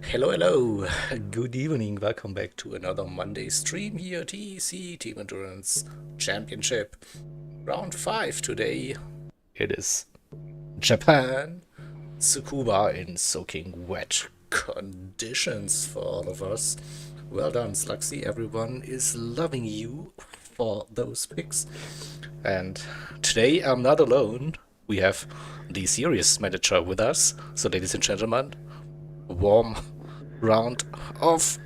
Hello, hello. Good evening. Welcome back to another Monday stream here at TEC Team Endurance Championship. Round 5 today. It is Japan, Tsukuba in soaking wet conditions for all of us. Well done, Sluxy. Everyone is loving you for those picks. And today I'm not alone. We have the series manager with us. So, ladies and gentlemen, warm round of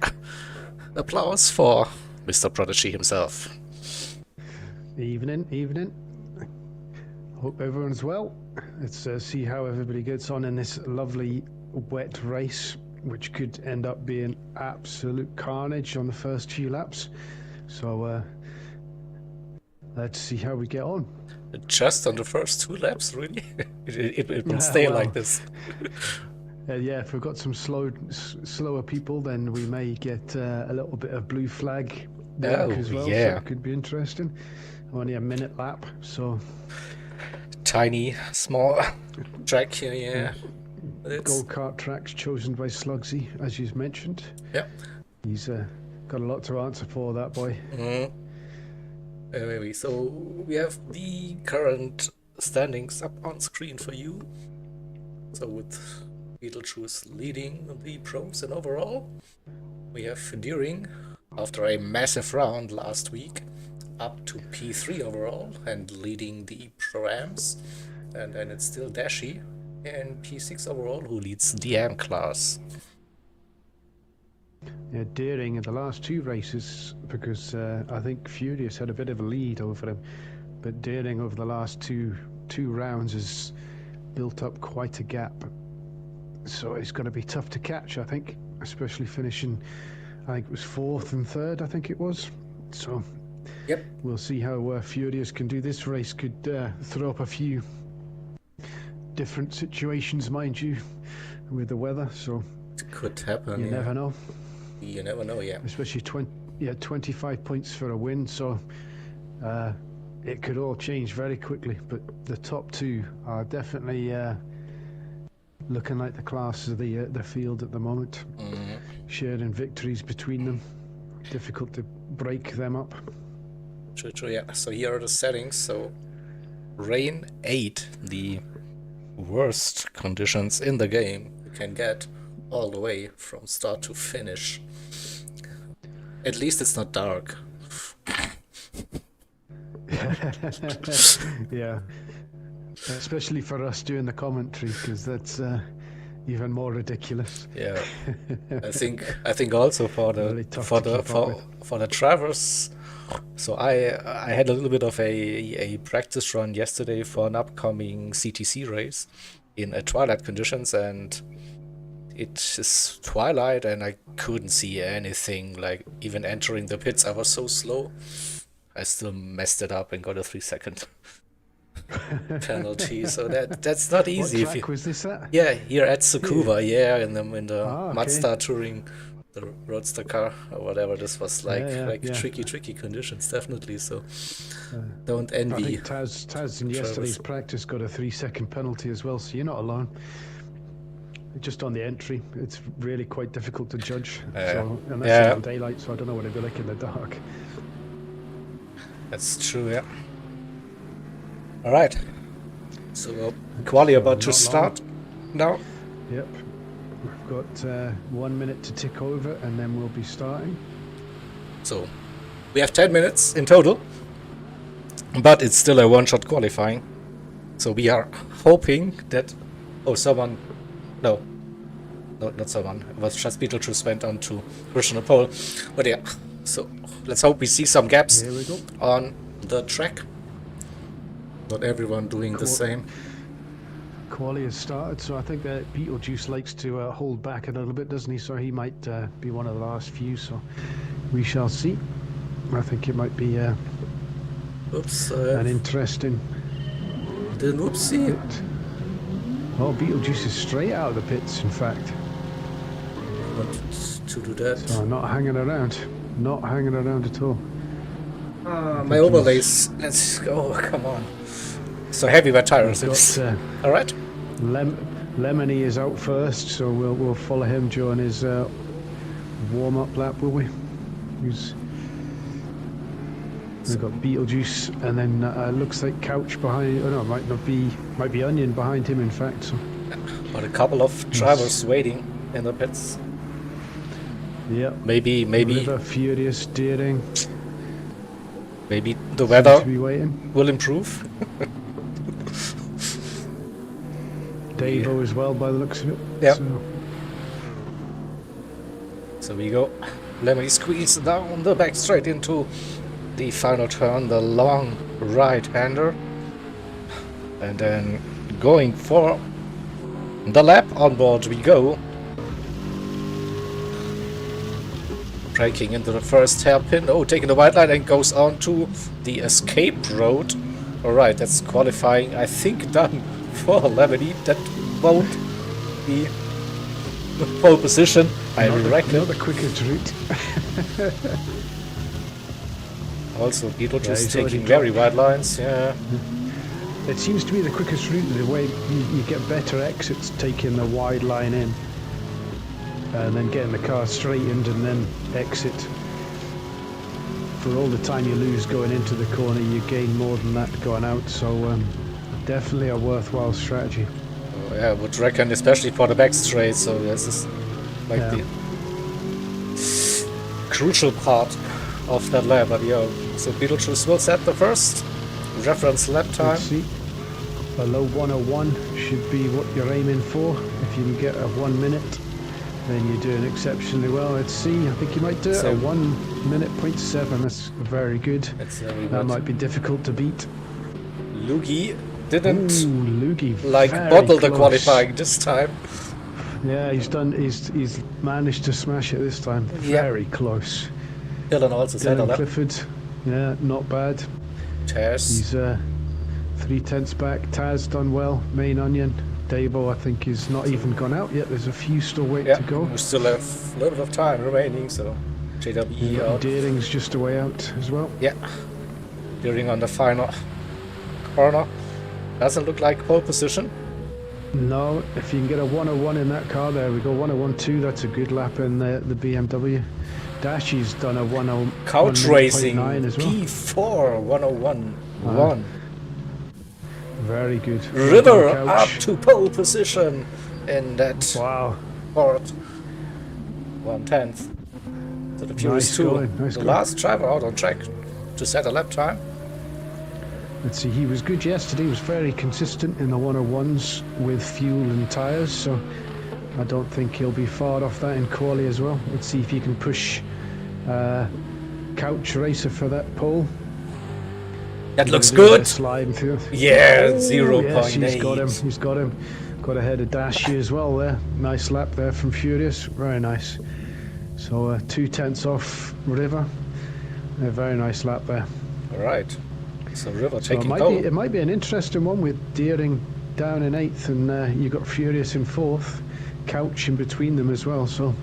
applause for Mr. Prodigy himself. Evening. Hope everyone's well. Let's see how everybody gets on in this lovely wet race, which could end up being absolute carnage on the first few laps. So let's see how we get on. Just on the first 2 laps, really? it will stay like this. Yeah, if we've got some slower people, then we may get a little bit of blue flag there as well. Yeah. So it could be interesting. Only a minute lap, so tiny, small track here, yeah. Go-kart tracks chosen by Slugsy, as you've mentioned. Yeah. He's got a lot to answer for, that boy. Anyway, so we have the current standings up on screen for you. So with Beetlejuice leading the pros and overall, we have Enduring after a massive round last week up to P3 overall and leading the Pro-Ams, and then it's still Dashi in P6 overall who leads the AM class. Yeah, Daring in the last 2 races, because I think Furious had a bit of a lead over him, but Daring over the last two rounds has built up quite a gap. So it's going to be tough to catch, I think, especially finishing, I think it was 4th and 3rd, I think it was. So yep, we'll see how Furious can do. This race could throw up a few different situations, mind you, with the weather. So it could happen. You never know. You never know, yeah. Especially 25 points for a win. So it could all change very quickly. But the top 2 are definitely looking like the class of the field at the moment. Sharing victories between them. Difficult to break them up. True, yeah. So here are the settings. So rain 8, the worst conditions in the game you can get all the way from start to finish. At least it's not dark. Yeah, especially for us doing the commentary, because that's even more ridiculous. Yeah, I think also for the Really for the drivers. So I had a little bit of a practice run yesterday for an upcoming CTC race in twilight conditions, and it is twilight and I couldn't see anything. Like even entering the pits, I was so slow. I still messed it up and got a 3-second penalty. So that's not easy. What track was this at? Yeah, here at Tsukuba, yeah, in the Mazda Touring, the Roadster car or whatever. This was like tricky conditions, definitely. So don't envy. I think Taz in yesterday's practice got a 3-second penalty as well, so you're not alone. Just on the entry, it's really quite difficult to judge. And that's in daylight, so I don't know what it'd be like in the dark. That's true, yeah. All right. So quali about to start now. Yep. We've got 1 minute to tick over, and then we'll be starting. So we have 10 minutes in total, but it's still a one-shot qualifying. So we are hoping that... Oh, someone... No, not someone. It was just Beetlejuice went on to original pole. But yeah, so let's hope we see some gaps on the track. Not everyone doing the same. Quali has started, so I think that Beetlejuice likes to hold back a little bit, doesn't he? So he might be one of the last few, so we shall see. I think it might be an interesting... Didn't whoopsie. Oh, Beetlejuice is straight out of the pits, in fact. Want to do that. So not hanging around. Not hanging around at all. My overlays. Let's go. Come on. So heavy wet tires. Alright. Lemony is out first, so we'll follow him during his warm-up lap, will we? We've got Beetlejuice, and then looks like Couch behind. Oh no, might be Onion behind him. In fact, so. But a couple of drivers waiting in the pits. Yeah. Maybe River, Furious, Deering. Maybe the weather To be waiting. will improve. Davo as well, by the looks of it. Yeah. So we go. Lemony squeeze down the back straight into the final turn, the long right-hander, and then going for the lap. On board we go. Braking into the first hairpin. Oh, taking the white line and goes on to the escape road. Alright, that's qualifying, I think, done for Lemony. That won't be the pole position, I reckon. Not the quickest route. Also, Beetlejuice he's taking already very wide lines, yeah. It seems to be the quickest route, the way you get better exits taking the wide line in. And then getting the car straightened and then exit. For all the time you lose going into the corner, you gain more than that going out, so definitely a worthwhile strategy. Oh, yeah, I would reckon, especially for the back straight, so this is like the crucial part of that lap. But yeah, so Beetlejuice will set the first reference lap time. Let's see. A low 101 should be what you're aiming for. If you can get a 1 minute, then you're doing exceptionally well. Let's see, I think you might do it So, at 1 minute 0.7. That's very good. That might be difficult to beat. Lugi didn't Lugi, bottle close. the qualifying this time. Yeah, he's managed to smash it this time. Yeah. Very close. Dylan also set a Dylan lap. Clifford, yeah, not bad. Tess. He's 3/10 back. Taz done well. Main Onion. Davo, I think, is not even gone out yet. There's a few still waiting to go. We still have a little bit of time remaining, so JWE out. Deering's just a way out as well. Yeah. Deering on the final corner. Doesn't look like pole position. No, if you can get a 101 in that car, there we go. 101.2, that's a good lap in the BMW. Dashy's done a 101. Couch Racing as well. P4 101.1. Very good. River Well done, up Couch. to pole position in that Wow. board. 1/10. So the Furious Nice 2, going, nice the going. last driver out on track to set a lap time. Let's see, he was good yesterday. He was very consistent in the 101s with fuel and tyres, so I don't think he'll be far off that in quali as well. Let's see if he can push Couch Racer for that pole. That looks Do a bit good. of sliding through. Yeah, Oh, 0.8. yes, he's got him. He's got him. Got ahead of Dashy as well there. Nice lap there from Furious. Very nice. So 2/10 off River. A very nice lap there. All right. So River So taking pole. it might be an interesting one with Deering down in 8th and you got Furious in 4th. Couch in between them as well. So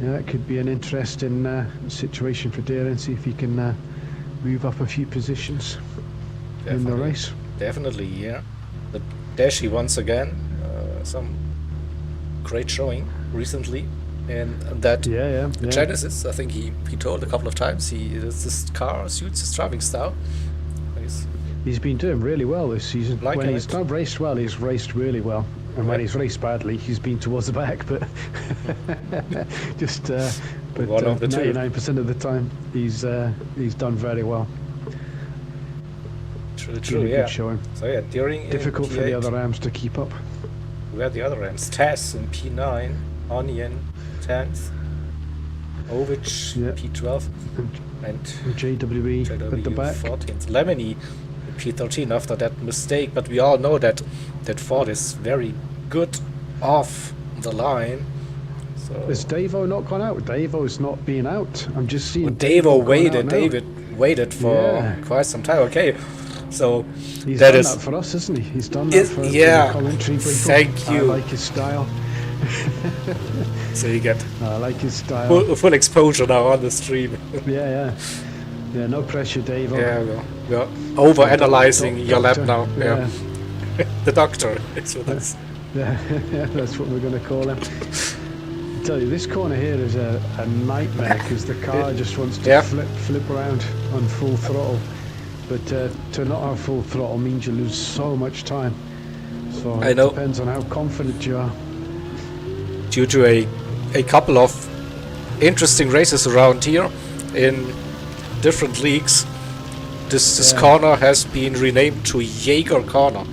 yeah, it could be an interesting situation for Deering. See if he can move up a few positions in the race. Definitely, yeah. The Dashi once again, some great showing recently in that Yeah. Genesis. I think he told a couple of times this car suits his driving style. He's been doing really well this season. Like when it. he's not raced well, he's raced really well. And when he's raced badly, he's been towards the back. But just but One of the two. 99% of the time, he's done very well. True, Really yeah. good showing. So yeah, during Difficult for the P8, other Rams to keep up. we had the other Rams. Tess in P9, Onion 10th, Ovich Yeah. P12, and JWE at the back. 14th. Lemony P13 after that mistake, but we all know that Ford is very good off the line. So Has Davo not gone out? Davo's not been out. I'm just seeing. Davo going waited. out now. David waited for Yeah. quite some time. Okay, so He's that done is that for us, hasn't he? He's done that for yeah. the commentary people. Thank you. I like his style. So you get I like his style. full exposure now on the stream. Yeah. No pressure, Davo. Yeah, we're over analyzing your lap Doctor. now. Yeah. The doctor is with us. That's what we're going to call him. I tell you, this corner here is a nightmare because the car just wants to flip around on full throttle. But to not have full throttle means you lose so much time. So it depends on how confident you are. Due to a couple of interesting races around here in different leagues, this corner has been renamed to Jaeger Corner.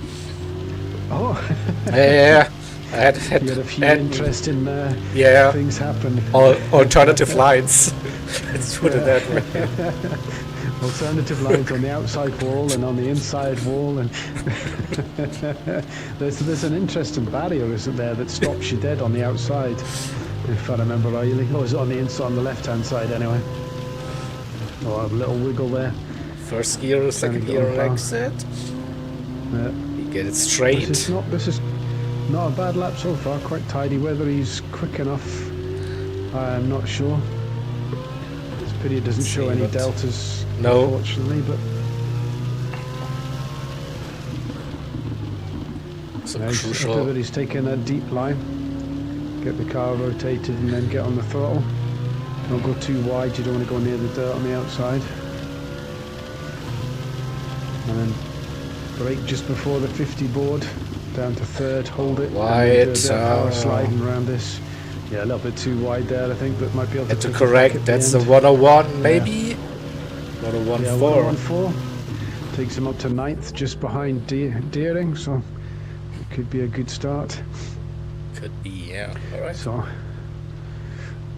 Oh. Yeah. You had a few interesting things happen. Alternative lines. Let's put it that way. Alternative lines on the outside wall and on the inside wall, and there's an interesting barrier, isn't there, that stops you dead on the outside, if I remember rightly. Or is it on the inside, on the left-hand side anyway? Oh, a little wiggle there. First gear, second gear exit. You get it straight. This is not a bad lap so far, quite tidy. Whether he's quick enough, I'm not sure. It's a pity it doesn't show any deltas, unfortunately, but... So crucial. Everybody's taking a deep line. Get the car rotated and then get on the throttle. Don't go too wide, you don't want to go near the dirt on the outside. And then brake just before the 50 board. Down to third, hold it. Wide. Power sliding around this. Yeah, a little bit too wide there, I think, but might be able to correct. That's the 101, maybe? 101.4. Yeah, 101.4. Takes him up to 9th, just behind Deering, so it could be a good start. Could be, yeah. All right. So,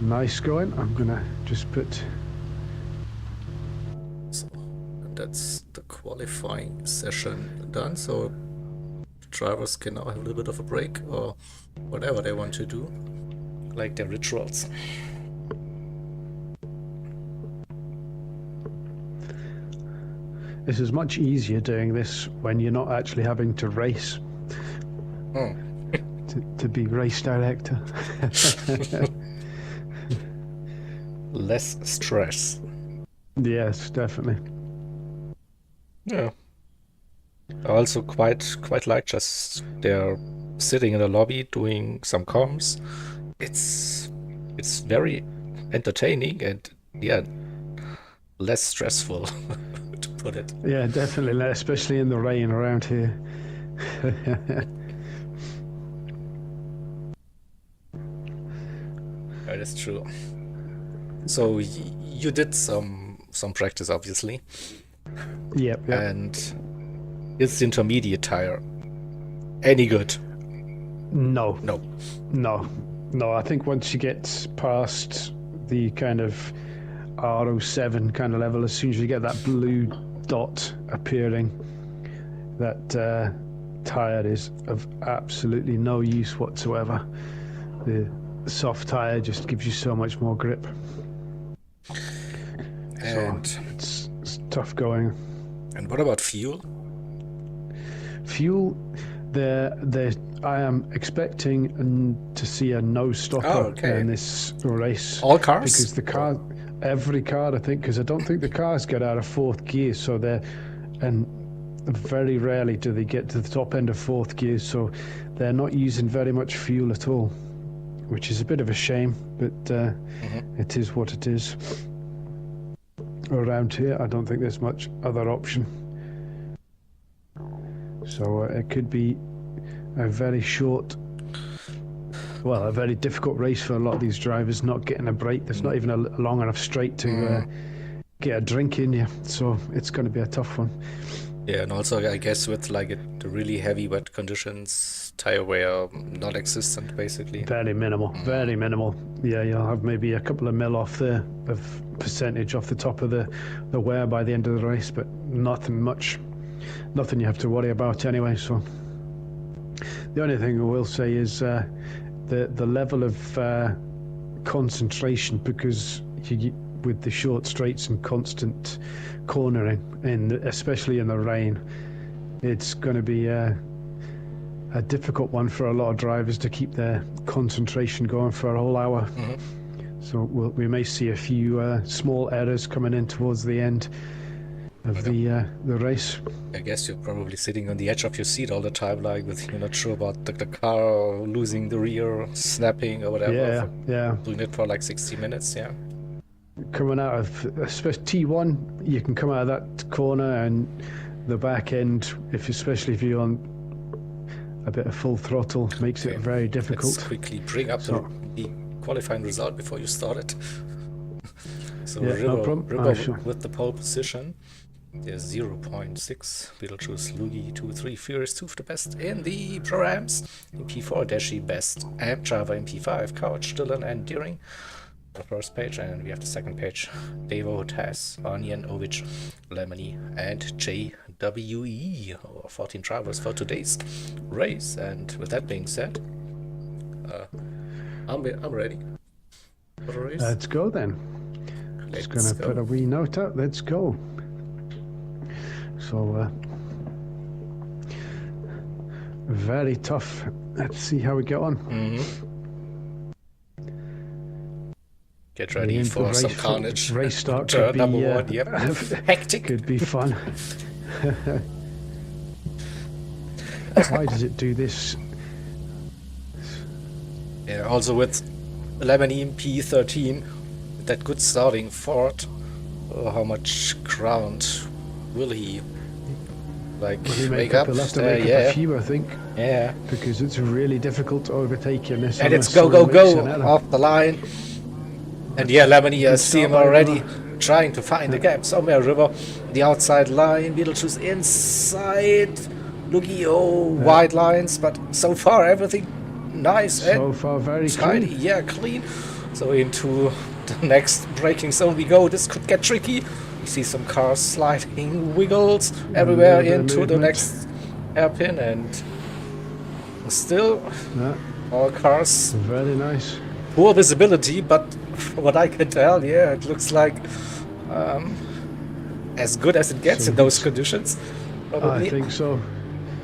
nice going. I'm going to just put... So, that's the qualifying session done, so drivers can now have a little bit of a break or whatever they want to do, like their rituals. This is much easier doing this when you're not actually having to race. To be race director. Less stress. Yes, definitely. Yeah. I also quite like just they're sitting in the lobby doing some comms. It's very entertaining and less stressful to put it. Yeah, definitely, especially in the rain around here. That is true. So you did some practice, obviously. Yep. And it's the intermediate tire. Any good? No. I think once you get past the kind of R07 kind of level, as soon as you get that blue dot appearing, that tire is of absolutely no use whatsoever. The soft tire just gives you so much more grip. And so it's tough going. And what about fuel? Fuel, I am expecting to see a no-stopper in this race. All cars? Because every car, I think, because I don't think the cars get out of fourth gear, so and very rarely do they get to the top end of fourth gear, so they're not using very much fuel at all, which is a bit of a shame, but it is what it is. Around here, I don't think there's much other option. So it could be a very difficult race for a lot of these drivers, not getting a break. There's not even a long enough straight to get a drink in you, so it's going to be a tough one. Yeah, and also I guess with like the really heavy wet conditions, tire wear non-existent basically. Very minimal. Yeah, you'll have maybe a couple of mil off of percentage off the top of the wear by the end of the race, but nothing much. Nothing you have to worry about anyway. So the only thing I will say is the level of concentration, because with the short straights and constant cornering, and especially in the rain, it's going to be a difficult one for a lot of drivers to keep their concentration going for a whole hour. So we may see a few small errors coming in towards the end. of the race. I guess you're probably sitting on the edge of your seat all the time, like with you're not sure about the car or losing the rear, snapping or whatever. Yeah, yeah. Doing it for like 60 minutes, yeah. Coming out of, especially T1, you can come out of that corner and the back end, especially if you're on a bit of full throttle, makes it very difficult. Let's quickly bring up the qualifying result before you start it. So yeah, River with the pole position. There's 0.6. Beetlejuice, Luigi, 2-3, Furious 2 for the best in the Pro-Ams. In P4, Dashi, best amp driver in P5, Couch, Dylan, and Deering. The first page, and we have the second page. Devo, Taz, Onion, Ovich, Lemony, and JWE. 14 drivers for today's race. And with that being said, I'm ready for the race. Let's go then. Just gonna put a wee note out. Let's go. So very tough. Let's see how we get on. Get ready for some carnage. Race start could be number 1, yep. Hectic. Could be fun. Why does it do this? Yeah, also with Lemony in P13, that good starting Ford. How much ground will he make up? He'll have to make up a few, I think. Yeah. Because it's really difficult to overtake in this. And it's go off the line. And yeah, Lemony, I see him already trying to find the gap somewhere. River, the outside line, Beetlejuice inside. Luigi, wide lines, but so far everything nice. So far very tidy, clean. Yeah, clean. So into the next braking zone we go. This could get tricky. We see some cars sliding, wiggles everywhere into the next hairpin, and still all cars. Very nice. Poor visibility, but from what I can tell, yeah, it looks like as good as it gets in those conditions. Probably. I think so.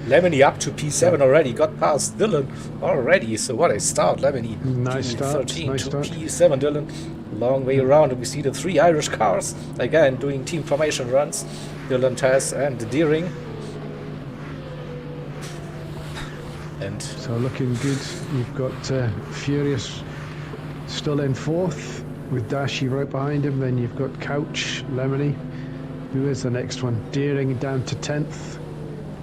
Lemony up to P7 already, got past Dylan already, so what a start, Lemony. Nice start, nice to start. P7, Dylan. Long way around, and we see the 3 Irish cars, again, doing team formation runs. Dylan, Taz, and Deering. And so looking good. You've got Furious still in 4th, with Dashi right behind him. Then you've got Couch, Lemony. Who is the next one? Deering down to 10th.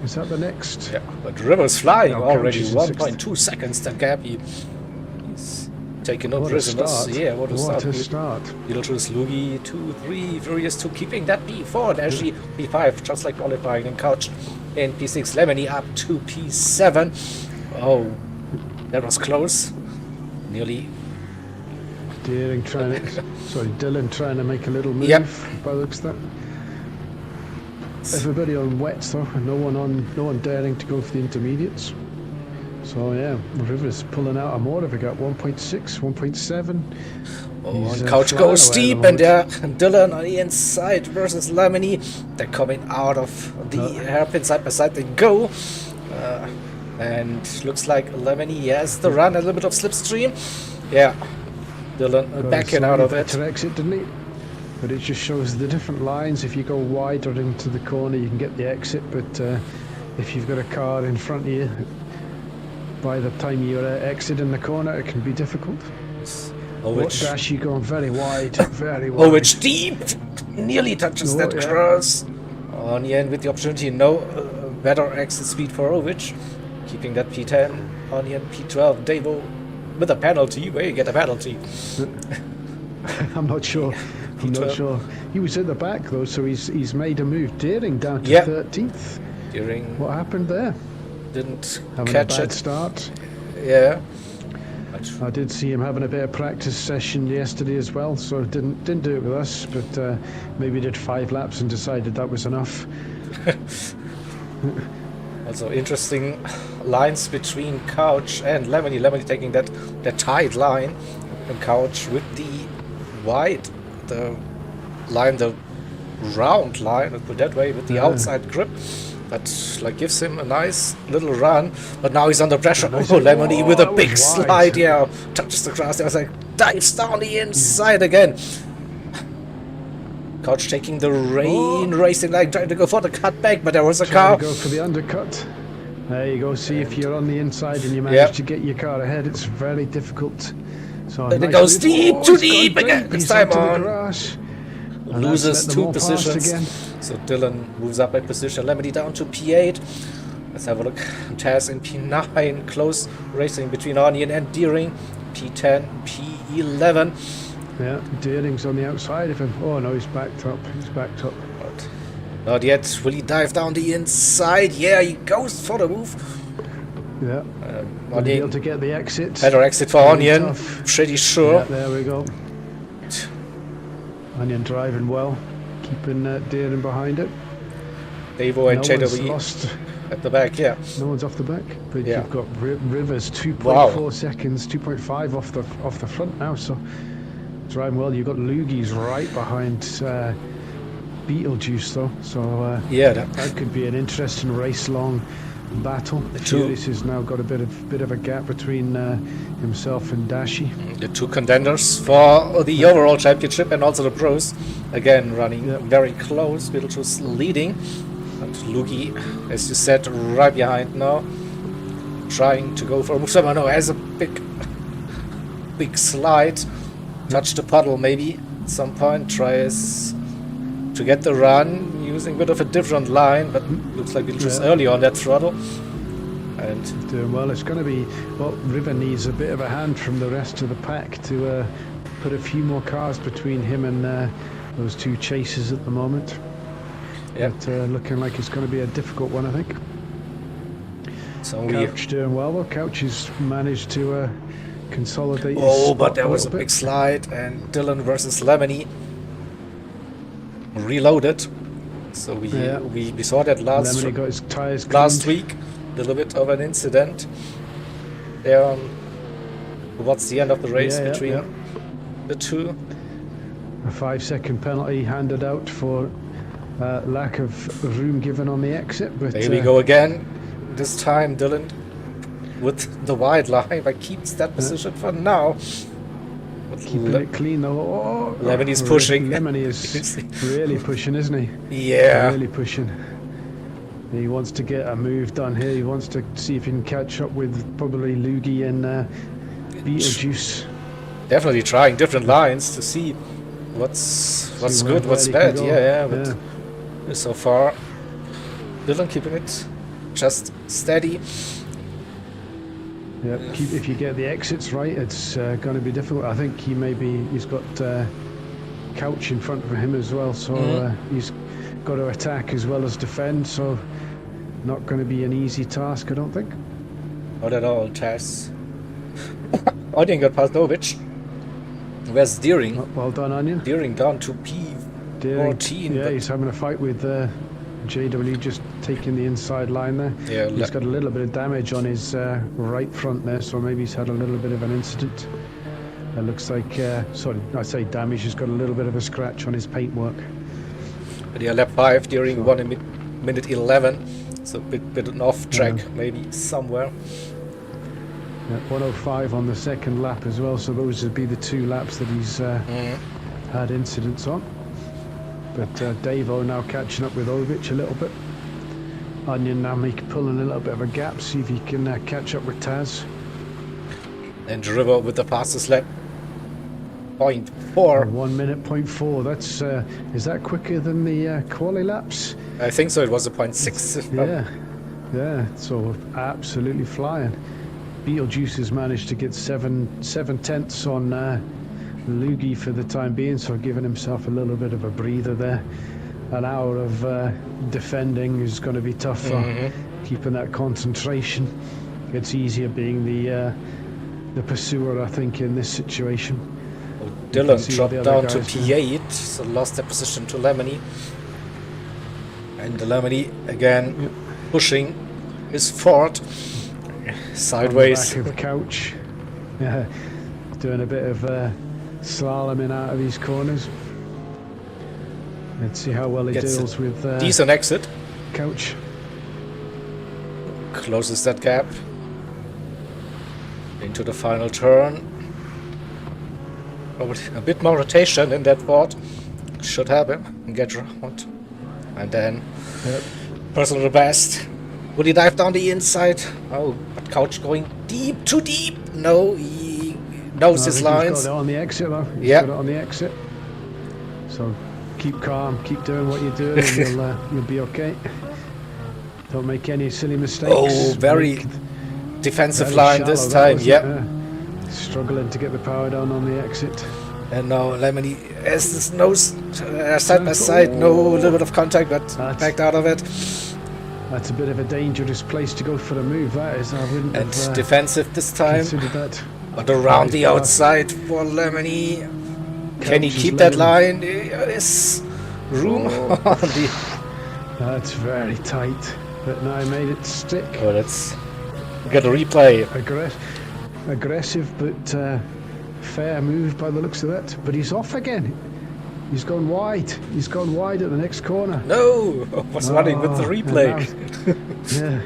Is that the next? Yeah, but River's flying already. 1.2 seconds that gap. He's taking no prisoners. Yeah, what a start. Beetlejuice, Luigi, 2-3, Furious 2, keeping that P4. Dashi, P5, just like qualifying, and Couch in P6. Lemony up to P7. Oh, that was close. Nearly. Deering trying to, Dylan trying to make a little move. By the looks of that. Everybody on wets though, and no one daring to go for the intermediates. So yeah, River's pulling out a more of a gap, 1.6, 1.7. And Couch goes steep, and Dylan on the inside versus Lemony. They're coming out of the hairpin side by side. They go, and looks like Lemony has the run, a little bit of slipstream. Yeah, Dylan backing out of it. To exit, didn't he? But it just shows the different lines. If you go wider into the corner, you can get the exit. But if you've got a car in front of you, by the time you're exiting the corner, it can be difficult. Dashi going very wide, very wide. It's deep, nearly touches that cross. Onion with the opportunity, better exit speed for Ovich, keeping that P10. Onion P12. Devo with a penalty. Where you get a penalty? I'm not sure. I'm not sure. He was at the back though, so he's made a move. Deering down to 13th. Deering. What happened there? Didn't having catch a bad it. Start. Yeah. I did see him having a bit of practice session yesterday as well, so didn't do it with us, but maybe did 5 laps and decided that was enough. Also interesting lines between Couch and Lemony. Lemony taking that tight line, and Couch with the wide. The round line, let's put it that way, with the outside grip, that gives him a nice little run. But now he's under pressure. Lemony with a big slide, touches the grass. I was like, dives down the inside again. Couch taking the rain, racing line, trying to go for the cutback, but there was a car. Trying to go for the undercut. There you go. See if you're on the inside and you manage to get your car ahead. It's very difficult. So then it goes deep, too deep again. This time on. And Loses 2 positions. So Dylan moves up a position. Lemony down to P8. Let's have a look. Taz in P9. Close racing between Onion and Deering. P10, P11. Yeah, Deering's on the outside of him. Oh no, he's backed up. He's backed up. But not yet. Will he dive down the inside? Yeah, he goes for the move. Yeah. Will he be able to get the exit? Better exit for Onion. Pretty sure. Yeah, there we go. Onion driving well, keeping Deering behind it. Davo and JW lost at the back, yeah. No one's off the back, but you've got Rivers 2.4 wow. seconds, 2.5 off the front now. So driving well. You've got Loogies right behind Beetlejuice though. So yeah, that could be an interesting race-long battle. Furious has now got a bit of a gap between himself and Dashi. The 2 contenders for the overall championship and also the pros. Again, running very close. Beetlejuice leading. And Lugi, as you said, right behind now. Trying to go for a move. No, has a big slide. Touch the puddle maybe at some point. Tries to get the run using a bit of a different line, but looks like Beetlejuice early on that throttle. And doing well. It's going to be, well, River needs a bit of a hand from the rest of the pack to put a few more cars between him and those 2 chasers at the moment. Yeah. But looking like it's going to be a difficult one, I think. So Couch doing well. Well, Couch has managed to consolidate. Oh, but there was a big slide, and Dylan versus Lemony reloaded. So we saw that last got his tires week. A little bit of an incident there towards the end of the race between the 2. A 5-second penalty handed out for lack of room given on the exit. But there we go again. This time Dylan with the wide line, but keeps that position for now. Keeping it clean though. Oh, Lemony's pushing. Lemony is really pushing, isn't he? Yeah. Really pushing. He wants to get a move done here. He wants to see if he can catch up with probably Loogie and Beetlejuice. Definitely trying different lines to see what's good, what's bad. But so far, Dylan keeping it just steady. Yeah, if you get the exits right, it's going to be difficult. I think he's got Couch in front of him as well, so he's got to attack as well as defend. So not going to be an easy task, I don't think. Not at all, Taz. Onion got past Novich. Where's Deering? Well done, Onion. Deering down to P14. Yeah, he's having a fight with JW, just taking the inside line there. Yeah, he's got a little bit of damage on his right front there, so maybe he's had a little bit of an incident. It looks like, sorry, I say damage, he's got a little bit of a scratch on his paintwork. But yeah, lap 5 Deering 1 in minute 11. So a bit off track, maybe somewhere. Yeah, 105 on the second lap as well, so those would be the 2 laps that he's had incidents on. But Davo now catching up with Ovich a little bit. Onion now pulling a little bit of a gap, see if he can catch up with Taz. And River with the fastest lap. 0.4. 1 minute 0.4. That's is that quicker than the quali laps? I think so. It was a 0.6. Yeah. So absolutely flying. Beetlejuice has managed to get 7 tenths on Loogie for the time being, so giving himself a little bit of a breather there. An hour of defending is going to be tough for keeping that concentration. It's easier being the pursuer, I think, in this situation. Dylan dropped down to P8, so lost their position to Lemony. And Lemony again pushing his Ford sideways. On the back of the Couch. Yeah, doing a bit of slaloming out of these corners. Let's see how well he deals with decent exit. Couch. Closes that gap into the final turn. A bit more rotation in that Ford. should help him get around. And then Yep. personal best. Will he dive down the inside? Oh, but Couch going deep, too deep. No, he knows his He's lines. got it on the exit though. He's Yeah. got it on the exit. So keep calm, keep doing what you're doing, and you'll be okay. Don't make any silly mistakes. Oh, very defensive very line shallow, this that time. wasn't Yep. it? Struggling to get the power down on the exit. And now Lemony has this nose side by side. No, a little bit of contact, but backed out of it. That's a bit of a dangerous place to go for a move. That is, I wouldn't And have defensive this time. considered that. But around the Right, outside for Lemony. Can he Couch is keep that letting- line? There is room Oh. on the... That's very tight. But now I made it stick. Oh, let's get a replay. Aggressive, but fair move by the looks of that. But he's off again. He's gone wide. He's gone wide at the next corner. No! I was running with the Oh, replay. and yeah.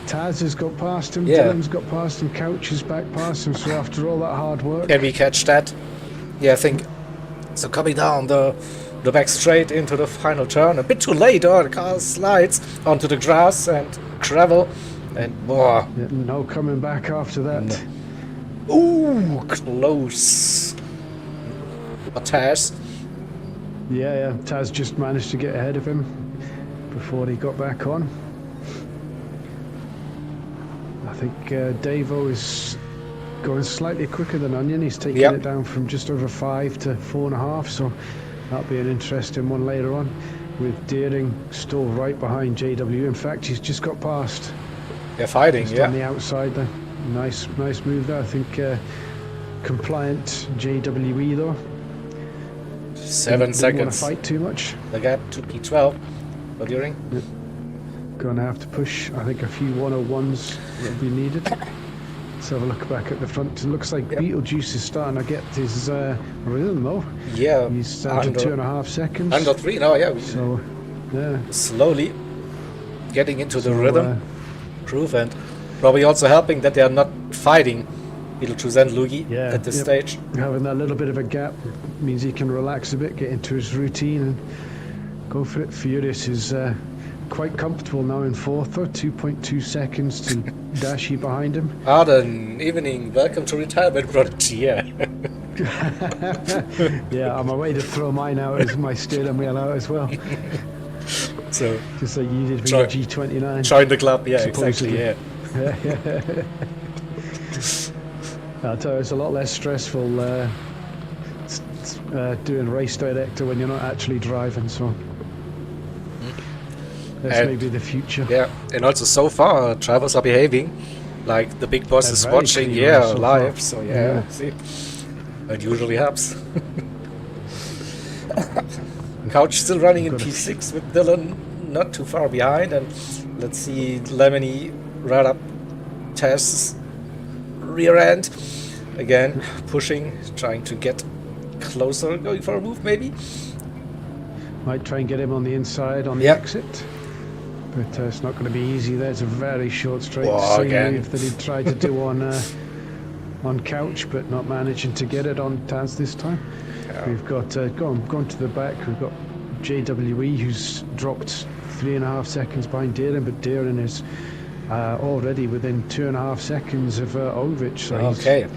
Taz has got past him. Yeah. Dylan's got past him. Couch is back past him. So after all that hard work, Can we catch that? Yeah, I think so. Coming down the back straight into the final turn. A bit too late. Oh, the car slides onto the grass and gravel. And more. yeah, no coming back after that. Ooh, close. But Taz. Yeah. Taz just managed to get ahead of him before he got back on. I think Davo is going slightly quicker than Onion. He's taking Yep. it down from just over 5 to 4.5, so that'll be an interesting one later on, with Deering still right behind JW. In fact, he's just got past. They're fighting, Just on yeah. the outside there. Nice move there. I think compliant JWE though. 7 Didn't seconds. want to fight too much. The gap to P12. What during? Gonna have to push, I think, a few 101s will be needed. Let's have a look back at the front. It looks like Yep. Beetlejuice is starting to get his rhythm though. Yeah. He's down to 2.5 seconds. Under 3 now, yeah. So, yeah. Slowly getting into the So, rhythm. Groove, and probably also helping that they are not fighting Beetlejuice and Luigi Yeah, at this yep. stage. Having that little bit of a gap means he can relax a bit, get into his routine and go for it. Furious is quite comfortable now in 4th, though. 2.2 seconds to Dashi behind him. Arden, evening, welcome to retirement, brother. Yeah. Yeah, I'm away to throw mine out as my steering wheel out as well. So, Just like you did with Try- your G29. join the club, yeah, Supposedly. exactly, yeah. I'll tell you, it's a lot less stressful doing race director when you're not actually driving, so that's And- maybe the future. Yeah, and also so far, drivers are behaving like the big boss They're is very watching, clean yeah, so live, far. so yeah, Yeah. see, that usually helps. Couch still running in Got it. P6 with Dylan not too far behind, and let's see Lemony right up Taz's rear end again, pushing, trying to get closer, going for a move maybe. Might try and get him on the inside on the Yep. exit, but it's not going to be easy. There's a very short straight. Oh, Same again. move that he tried to do on Couch, but not managing to get it on Taz this time. Yeah. We've got gone to the back. We've got JWE who's dropped 3.5 seconds behind Deeren, but Deeren is already within 2.5 seconds of Ovic. So Okay.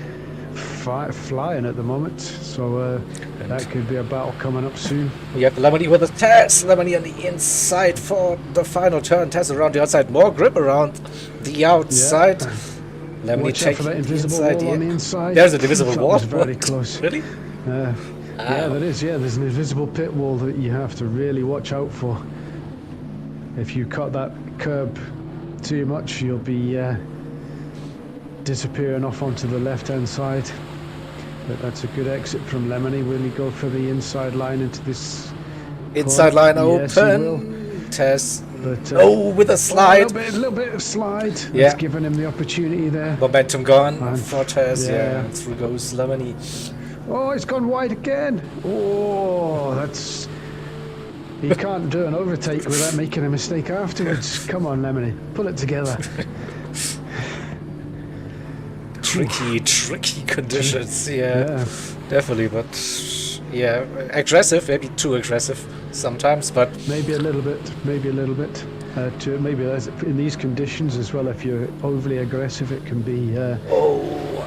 he's flying at the moment. So that could be a battle coming up soon. We have Lemony with a Taz. Lemony on the inside for the final turn. Taz around the outside. More grip around the outside. Lemony Watch out for taking that the invisible inside wall on the here. inside. There's a divisible That wall. was very What? close. Really? Yeah, there is. Yeah, there's an invisible pit wall that you have to really watch out for. If you cut that curb too much, you'll be disappearing off onto the left-hand side. But that's a good exit from Lemony. Will he go for the inside line into this Inside line Yes, he open. will. Taz. But, Oh, with a slide. A little bit of slide. Yeah. It's given him the opportunity there. Momentum gone And- for Taz. Yeah. yeah. And through goes Lemony. Oh, it's gone wide again. Oh, that's... He can't do an overtake without making a mistake afterwards. Come on, Lemony. Pull it together. tricky conditions. Yeah, definitely. But yeah, aggressive, maybe too aggressive sometimes. But maybe a little bit. Maybe in these conditions as well. If you're overly aggressive, it can be a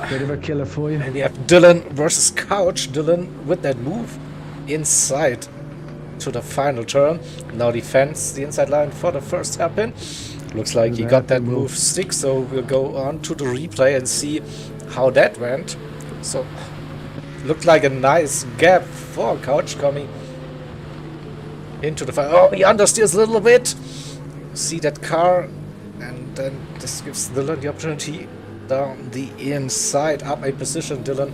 bit of a killer for you. And we have Dylan versus Couch. Dylan with that move inside to the final turn. Now defends the inside line for the first hairpin. Looks like he got that move stick, so we'll go on to the replay and see how that went. So, looked like a nice gap for Couch coming into the fire. Oh, he understeers a little bit. See that car, and then this gives Dylan the opportunity down the inside. Up a position, Dylan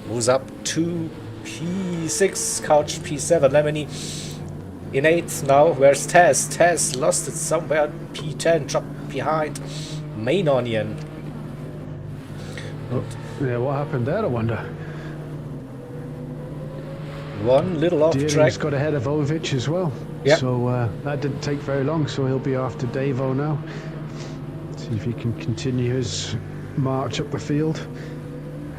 moves up to P6, Couch P7, Lemony in 8th now. Where's Taz? Taz lost it somewhere. P10 dropped behind Main Onion. Oh, yeah, what happened there, I wonder? One little off Deering's track. got ahead of Ovich as well. Yeah. So that didn't take very long, so he'll be after Davo now. See if he can continue his march up the field.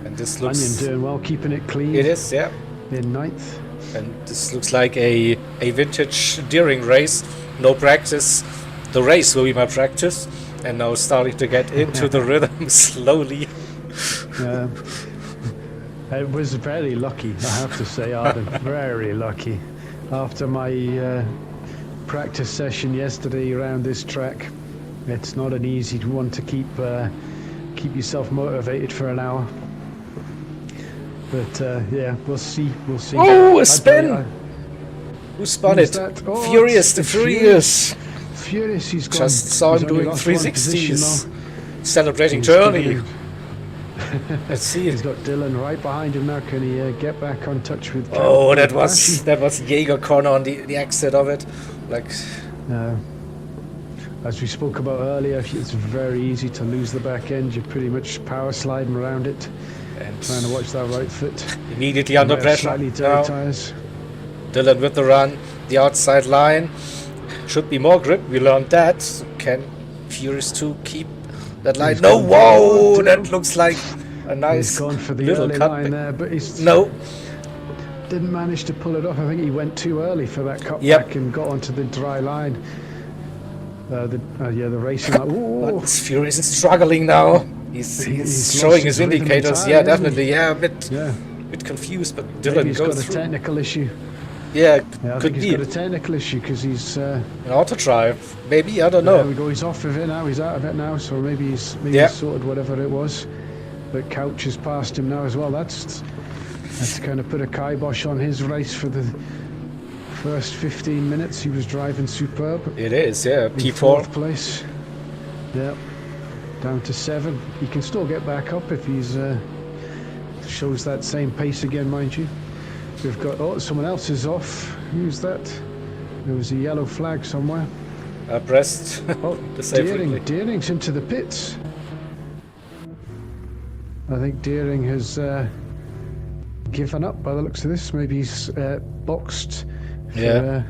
And this looks... Onion doing well, keeping it clean. It is, yeah. In 9th. And this looks like a vintage Deering race. No practice. The race will be my practice. And now starting to get into the rhythm slowly. It was very lucky, I have to say, Arden. Very lucky. After my practice session yesterday around this track, it's not an easy one to keep yourself motivated for an hour. But yeah, we'll see. Oh, a spin! Who spun it? Oh, Furious, the Furious. Furious, he's gone. Just saw him doing 360s. Celebrating journey. Let's see. He's got Dylan right behind him now. Can he get back on touch with? Oh, that was Jaeger corner on the exit of it. Like, as we spoke about earlier, it's very easy to lose the back end. You're pretty much power sliding around it, and trying to watch that right foot. Immediately under pressure. Slightly dirty tires. Dylan with the run, the outside line. Should be more grip. We learned that. Can Furious 2 keep that line? No, whoa! That looks like a nice he's gone for the little early cut line there, but he's didn't manage to pull it off. I think he went too early for that cutback and got onto the dry line. The racing. But Furious is struggling now. He's showing his indicators. Yeah, definitely. Yeah, a bit confused, but Dylan he's goes got a through. technical issue. Yeah, I could think he's got a technical issue because he's an auto drive. Maybe, I don't know. There we go. He's off of it now. He's out of it now. So maybe he's sorted whatever it was. But Couch has passed him now as well. That's kind of put a kibosh on his race for the first 15 minutes. He was driving superb. It is, yeah. P4. 4th place. Yeah. Down to 7. He can still get back up if he's shows that same pace again, mind you. We've got someone else is off. Who's that? There was a yellow flag somewhere. Pressed. Deering's into the pits. I think Deering has given up by the looks of this. Maybe he's boxed for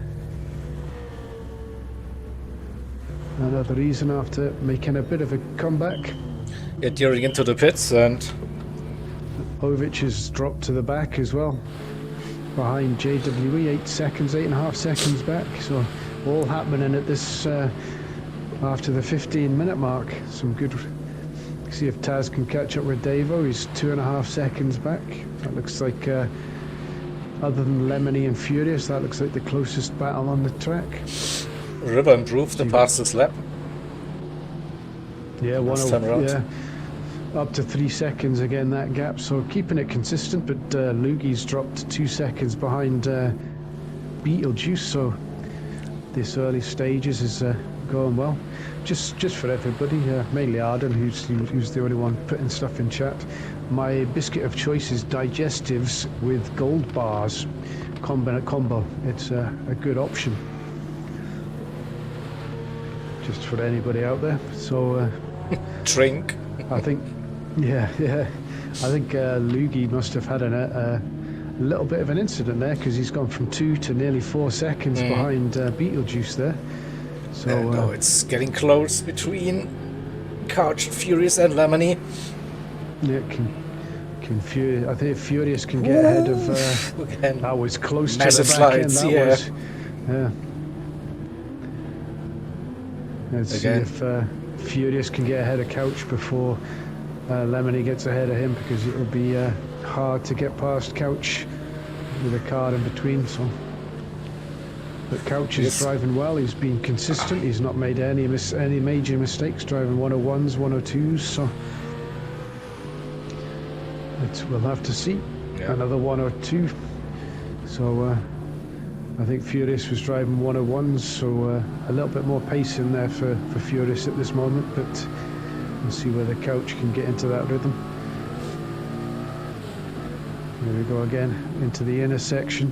another reason after making a bit of a comeback. Yeah, Deering into the pits, and Ovich has dropped to the back as well. Behind JWE, 8.5 seconds back. So all happening at this after the 15-minute mark. Some good. See if Taz can catch up with Davo. He's 2.5 seconds back. That looks like, other than Lemony and Furious, that looks like the closest battle on the track. River improved the fastest lap. Yeah, up to 3 seconds again, that gap. So keeping it consistent, but Lugie's dropped 2 seconds behind Beetlejuice. So this early stages is going well. Just for everybody, mainly Arden, who's the only one putting stuff in chat. My biscuit of choice is digestives with gold bars combo. It's a good option. Just for anybody out there. So drink. I think, I think Lugie must have had a little bit of an incident there because he's gone from 2 to nearly 4 seconds behind Beetlejuice there. So no, it's getting close between Couch, Furious, and Lemony. Yeah, I think Furious can get ahead of. Again, That was close to massive the back end. slides, That yeah. was. Yeah. Let's Again. see if Furious can get ahead of Couch before Lemony gets ahead of him, because it will be hard to get past Couch with a car in between. So, but Couch is driving well. He's been consistent. He's not made any major mistakes driving 101s, 102s. So we'll have to see. Yeah. Another 102. So I think Furious was driving 101s, so a little bit more pace in there for Furious at this moment, but we'll see whether Couch can get into that rhythm. Here we go again, into the intersection.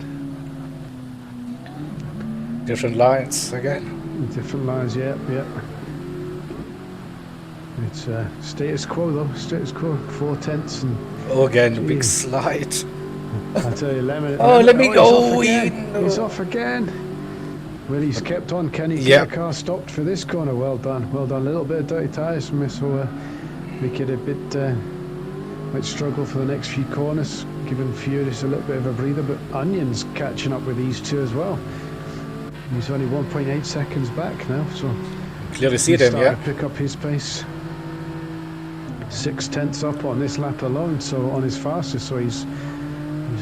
Different lines again. Different lines, yeah. It's status quo though, status quo, 4/10 and... Oh, again, a big slide. I tell you, Lemon. Let me go. He's off again. Well, he's kept on. Can he get the car stopped for this corner? Well done, well done. A little bit of dirty tyres from this, so make it a bit. Might struggle for the next few corners, giving Furious a little bit of a breather. But Onion's catching up with these two as well. He's only 1.8 seconds back now, so clearly see them. Yeah, to pick up his pace. 6/10 up on this lap alone, so on his fastest. So he's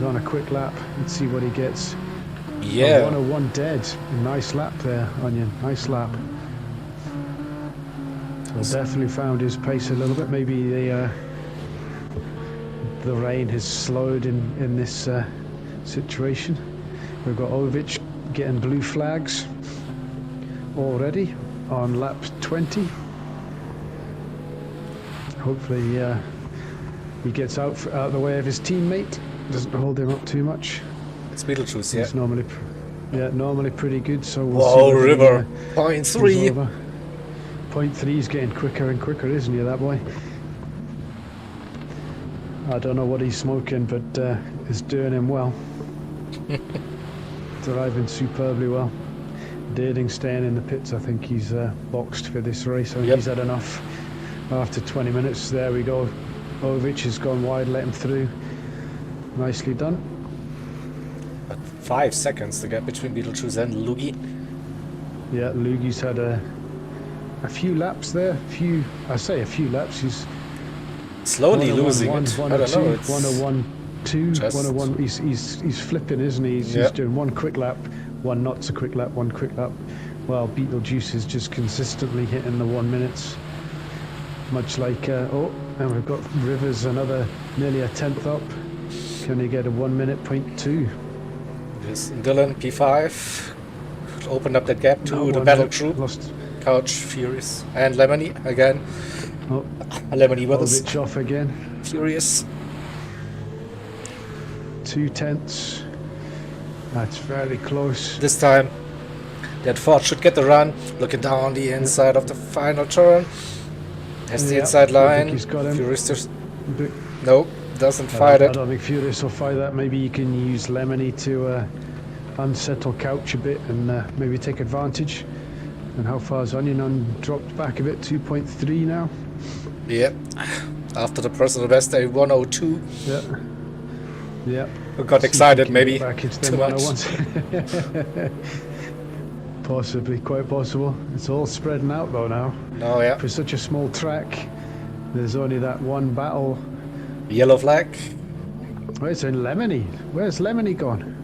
on a quick lap. Let's see what he gets. Yeah. 101 dead. Nice lap there, Onion. Nice lap. So definitely found his pace a little bit. Maybe the rain has slowed in this situation. We've got Ovic getting blue flags already on lap 20. Hopefully he gets out of the way of his teammate. Doesn't hold him up too much. It's Beetlejuice, yeah. It's normally pretty good. So we'll see. River, 0.3. 0.3 is getting quicker and quicker, isn't he, that boy? I don't know what he's smoking, but it's doing him well. Driving superbly well. Dading staying in the pits. I think he's boxed for this race. So he's had enough. After 20 minutes, there we go. Ovic has gone wide, let him through. Nicely done. But 5 seconds the gap between Beetlejuice and Lugi. Yeah, Lugi's had a few laps there. I say a few laps. He's slowly losing it. 101, 102, 101. He's flipping, isn't he? He's doing one quick lap, one not so quick lap, one quick lap. While Beetlejuice is just consistently hitting the 1 minutes. Much like, and we've got Rivers another nearly a 10th up. Can he get a 1 minute 0.2? Yes, Dylan P5 opened up that gap to the battle crew. Couch, Furious, and Lemony again. Oh, Lemony with us. Ovic off again. Furious. 2/10. That's fairly close. This time, that Ford should get the run. Looking down the inside of the final turn. Has the inside line. He's got him. Furious no, doesn't fight it. I don't think Furious will fight that. Maybe you can use Lemony to unsettle Couch a bit and maybe take advantage. And how far is Onion dropped back a bit? 2.3 now. Yeah. After the personal best day, 102. Yeah. We got excited, maybe. Back into too much. Possibly, quite possible. It's all spreading out though now. Oh yeah. For such a small track, there's only that one battle. Yellow flag. Where's Lemony? Where's Lemony gone?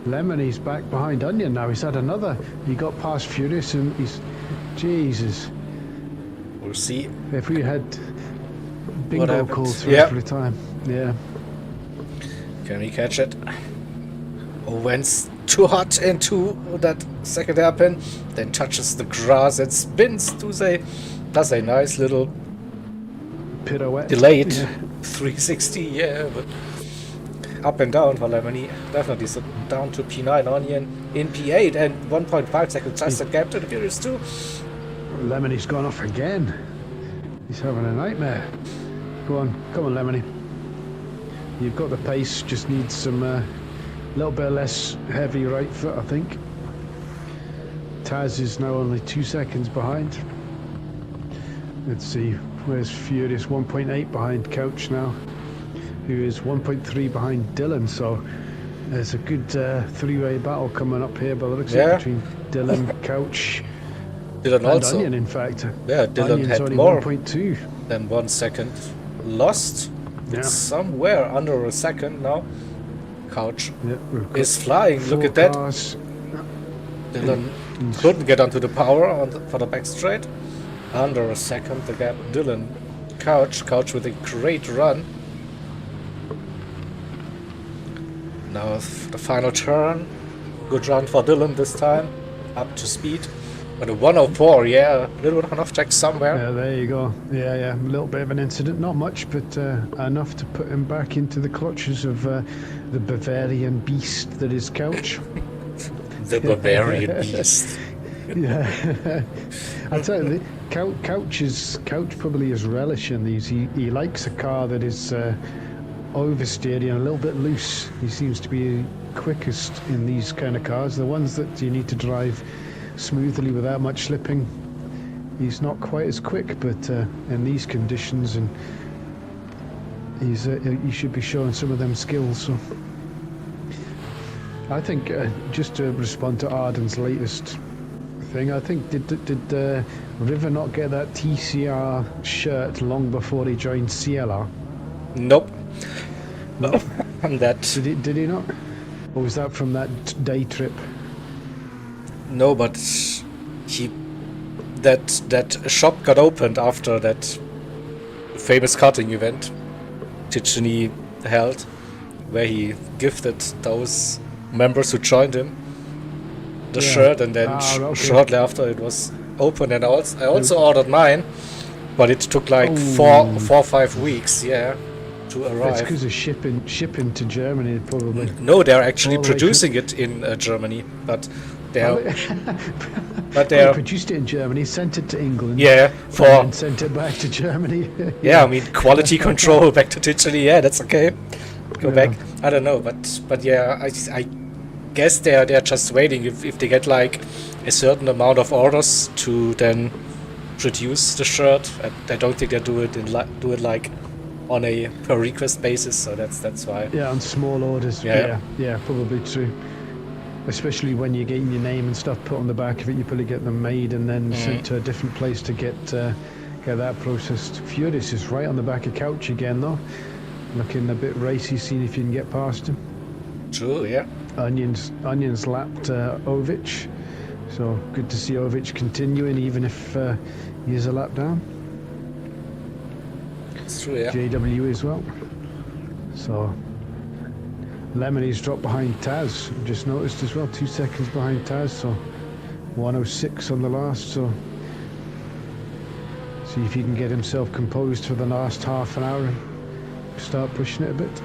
Lemony's back behind Onion now. He's had another. He got past Furious and he's... Jesus. We'll see. If we had bingo calls for every time. Yeah. Can we catch it? Went's too hot into that second hairpin, then touches the grass and spins to say, does a nice little pirouette. Delayed 360, yeah, but up and down for Lemony. Definitely so down to P9, Onion in P8 and 1.5 seconds just a gap to the Furious 2. Lemony's gone off again. He's having a nightmare. Come on, Lemony. You've got the pace, just needs some little bit less heavy right foot, I think. Taz is now only 2 seconds behind. Let's see Where's Furious 1.8 behind Couch now, who is 1.3 behind Dylan. So there's a good three-way battle coming up here by the looks of it, between Dylan, Couch, Dylan and also. Onion, in fact. Yeah, Dylan Onion's had only more 1.2. than 1 second lost. Yeah. It's somewhere under a second now. Couch Yeah, we've got is flying. Look 4 at that. cars. Dylan couldn't get onto the power for the back straight. Under a second the gap. Dylan, Couch with a great run. Now the final turn. Good run for Dylan this time. Up to speed. But a 104, yeah, a little bit on off track somewhere. Yeah, there you go. Yeah, a little bit of an incident, not much, but enough to put him back into the clutches of the Bavarian beast that is Couch. The Bavarian beast. Yeah, I tell you, Couch probably is relishing these. He likes a car that is oversteered and a little bit loose. He seems to be quickest in these kind of cars, the ones that you need to drive smoothly without much slipping. He's not quite as quick, but in these conditions, and he should be showing some of them skills. So I think just to respond to Arden's latest thing, I think did River not get that TCR shirt long before he joined CLR? Nope. No. And that. Did he not? Or was that from that day trip? No, but that shop got opened after that famous karting event Ticini held, where he gifted those members who joined him the shirt, and then shortly after it was open. And I also ordered mine, but it took like 4 or 5 weeks, to arrive. That's because of shipping to Germany, probably. No, they're actually producing it in Germany, but they produced it in Germany, sent it to England, and sent it back to Germany. I mean, quality control back to Ticini, that's okay. Go back. I don't know, but I guess they're just waiting if they get like a certain amount of orders to then produce the shirt. I don't think they do it like on a per request basis, so that's why. Yeah, on small orders. Yeah, probably true. Especially when you're getting your name and stuff put on the back of it, you probably get them made and then sent to a different place to get that processed. Furious is right on the back of Couch again, though. Looking a bit racy, seeing if you can get past him. True, yeah. Onion's lapped Ovic, so good to see Ovic continuing, even if he is a lap down. It's true, yeah. JW as well. So Lemon's dropped behind Taz. Just noticed as well, 2 seconds behind Taz. So 106 on the last. So see if he can get himself composed for the last half an hour and start pushing it a bit.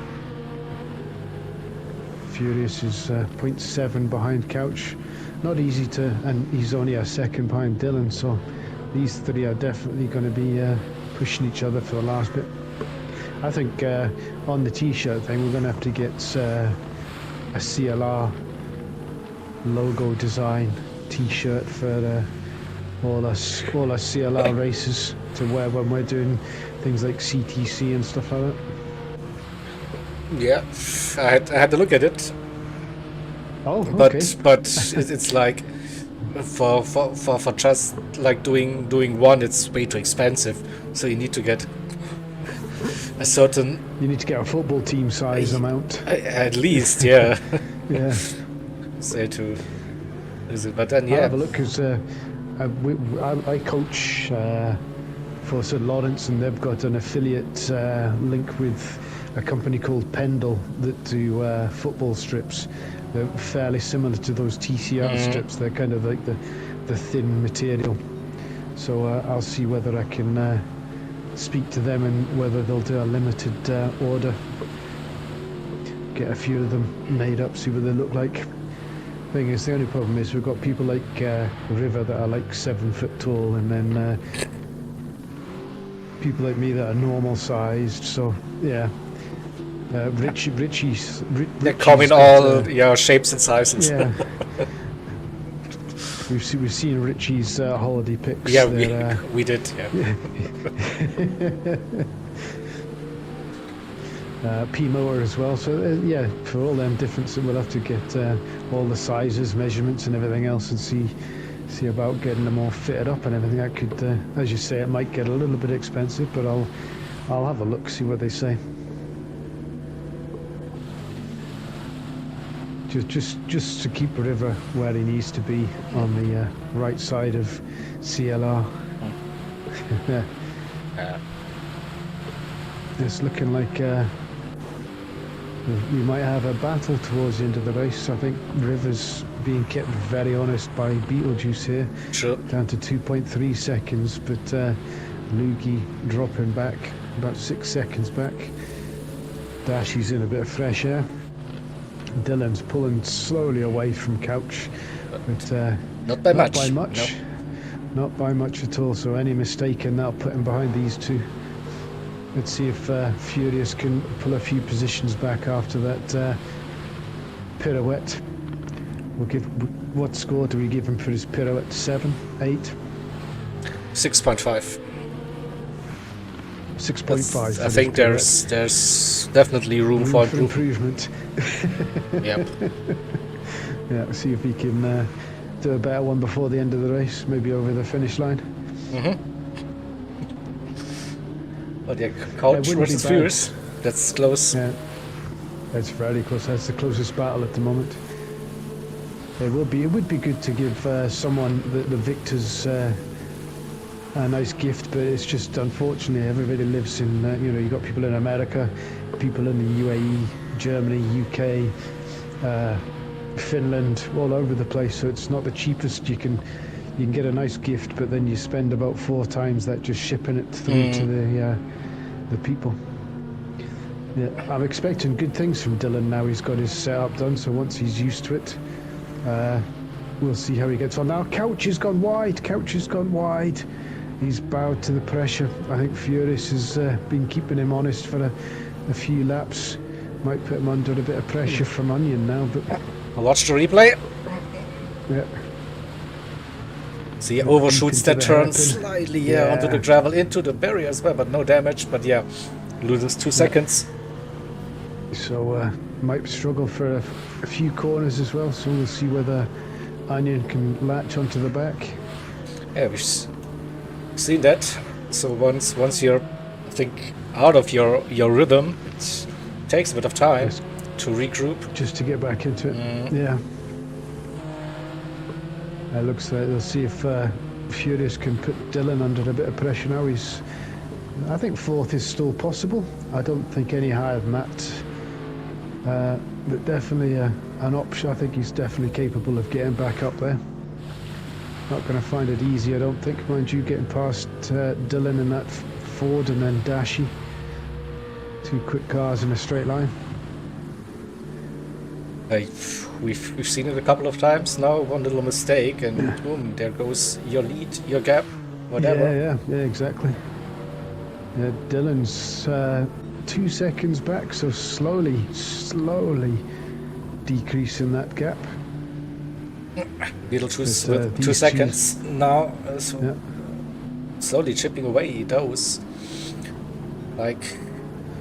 Furious is 0.7 behind Couch. Not easy to, and he's only a second behind Dylan. So these three are definitely going to be pushing each other for the last bit. I think on the t-shirt thing, we're going to have to get a CLR logo design t-shirt for all us CLR races to wear when we're doing things like CTC and stuff like that. Yeah, I had to look at it. Oh, okay. But it's like for just like doing one, it's way too expensive. So you need to get a certain. You need to get a football team size amount. At least, yeah. Yeah. Say to. Is it? But then I'll have a look because I coach for St Lawrence, and they've got an affiliate link with a company called Pendle that do football strips. They're fairly similar to those TCR strips. They're kind of like the thin material. So I'll see whether I can speak to them and whether they'll do a limited order. Get a few of them made up, see what they look like. Thing is, the only problem is we've got people like River that are like 7 foot tall, and then people like me that are normal sized. So yeah. Richie's they come in all shapes and sizes. Yeah. We've seen Richie's holiday pics. Yeah, that, we did. Yeah. P mower as well. So yeah, for all them differences, we'll have to get all the sizes, measurements, and everything else, and see about getting them all fitted up and everything. That could, as you say, it might get a little bit expensive, but I'll have a look, see what they say. Just to keep River where he needs to be on the right side of CLR. It's looking like we might have a battle towards the end of the race. I think River's being kept very honest by Beetlejuice here. Sure. Down to 2.3 seconds, but Loogie dropping back about 6 seconds back. Dashy's in a bit of fresh air. Dylan's pulling slowly away from Couch, but not by much. Nope. Not by much at all. So any mistake in that'll put him behind these two. Let's see if Furious can pull a few positions back after that pirouette. What score do we give him for his pirouette? 7, 8, 6.5. 6.5. I think there's definitely room for improvement. Yep. Yeah, see if he can do a better one before the end of the race, maybe over the finish line. But yeah, Couch versus Furious, that's close. Yeah, that's very close. That's the closest battle at the moment. It would be good to give someone the victors a nice gift, but it's just unfortunately everybody lives in you've got people in America, people in the UAE, Germany, UK, Finland, all over the place. So it's not the cheapest. You can get a nice gift, but then you spend about 4 times that just shipping it through to the people. Yeah, I'm expecting good things from Dylan now. He's got his setup done, so once he's used to it, we'll see how he gets on. Now Couch has gone wide. He's bowed to the pressure. I think Furious has been keeping him honest for a few laps. Might put him under a bit of pressure from Onion now, but I'll watch the replay. Yeah. See, overshoots that turn slightly onto the gravel, into the barrier as well, but no damage. But yeah, loses 2 seconds. So might struggle for a few corners as well. So we'll see whether Onion can latch onto the back. Yeah, we've seen that. So once you're, I think, out of your rhythm, it takes a bit of time to regroup. Just to get back into it. Yeah. It looks like they'll see if Furious can put Dylan under a bit of pressure now. I think 4th is still possible. I don't think any higher than that. But definitely an option. I think he's definitely capable of getting back up there. Not going to find it easy, I don't think. Mind you, getting past Dylan in that Ford and then Dashy. 2 quick cars in a straight line. We've seen it a couple of times now. One little mistake, and boom, there goes your lead, your gap, whatever. Yeah, exactly. Yeah, Dylan's 2 seconds back, so slowly decreasing that gap. Beetlejuice with 2 seconds now, so slowly chipping away those like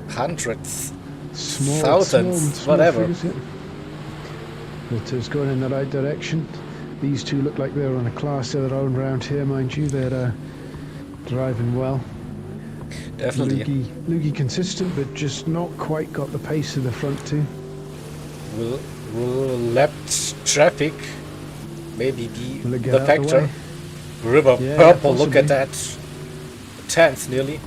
hundredths, thousandths, whatever. Figures, But it's going in the right direction. These two look like they're on a class of their own round here, mind you. They're driving well. Definitely. Loogie consistent, but just not quite got the pace of the front two. Will lap traffic maybe be the factor? River purple, possibly. Look at that. 10th nearly.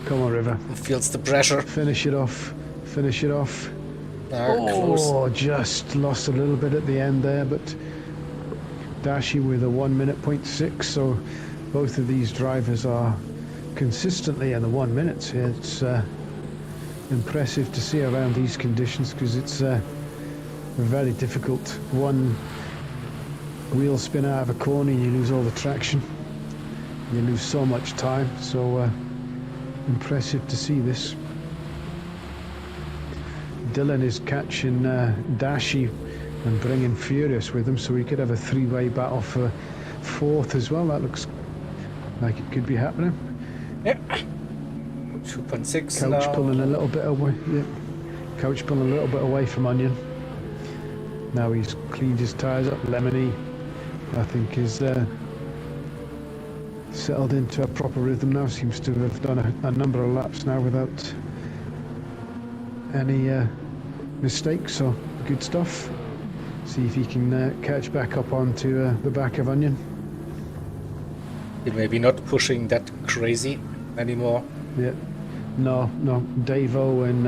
Come on, River. Feels the pressure. Finish it off. Close. Just lost a little bit at the end there, but Dashy with a 1 minute 0.6, so both of these drivers are consistently in the 1 minute. It's impressive to see around these conditions, because it's very difficult. One wheel spin out of a corner, you lose all the traction, you lose so much time, so impressive to see this. Dylan is catching Dashy and bring in Furious with him, so we could have a three-way battle for fourth as well. That looks like it could be happening. Yeah. 2.6 Couch now. pulling a little bit away. Yeah. Couch pulling a little bit away from Onion. Now he's cleaned his tyres up. Lemony, I think, is settled into a proper rhythm now. Seems to have done a number of laps now without any mistakes. So good stuff. See if he can catch back up onto the back of Onion. He may be not pushing that crazy anymore. Yeah. No. Davo and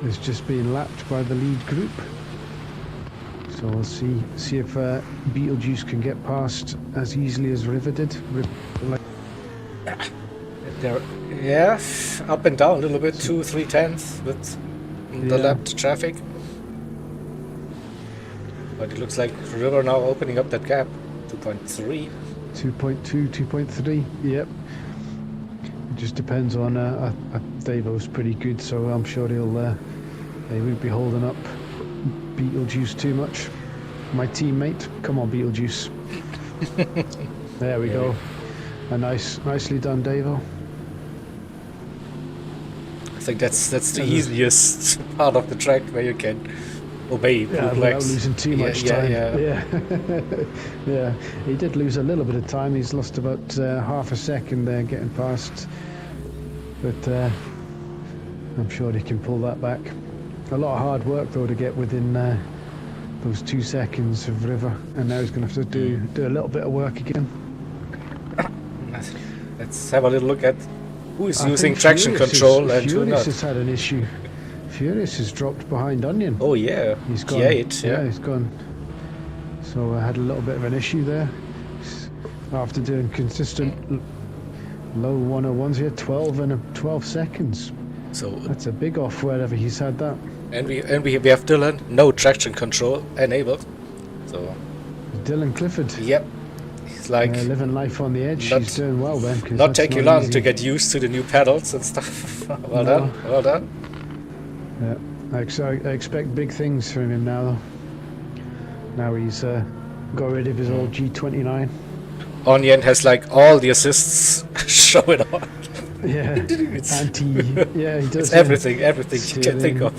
is just being lapped by the lead group. So we'll see if Beetlejuice can get past as easily as River did. There, yeah, up and down a little bit, 2-3 tenths with the lapped traffic. But it looks like River now opening up that gap, 2.3. 2.2, 2.3, yep. It just depends on Davo's pretty good, so I'm sure they won't be holding up Beetlejuice too much. My teammate, come on Beetlejuice. There we go. Nicely done, Davo. I think that's the easiest part of the track where you can obey without losing too much time. Yeah. He did lose a little bit of time. He's lost about half a second there getting past, but I'm sure he can pull that back. A lot of hard work though to get within those 2 seconds of River, and now he's going to have to do a little bit of work again. Let's have a little look at who is using traction control and who not. Furious has had an issue. Furious has dropped behind Onion. Oh yeah, he's gone. P8, yeah, he's gone. So I had a little bit of an issue there after doing consistent low 101s here, 12 seconds. So that's a big off wherever he's had that. And we have Dylan, no traction control enabled. So Dylan Clifford. Yep. He's like living life on the edge. He's doing well then. Not taking long to get used to the new pedals and stuff. Well done. Yeah, I expect big things from him now though. Now he's got rid of his old G29. Onion has like all the assists showing on. Yeah, he does. It's everything you can think of.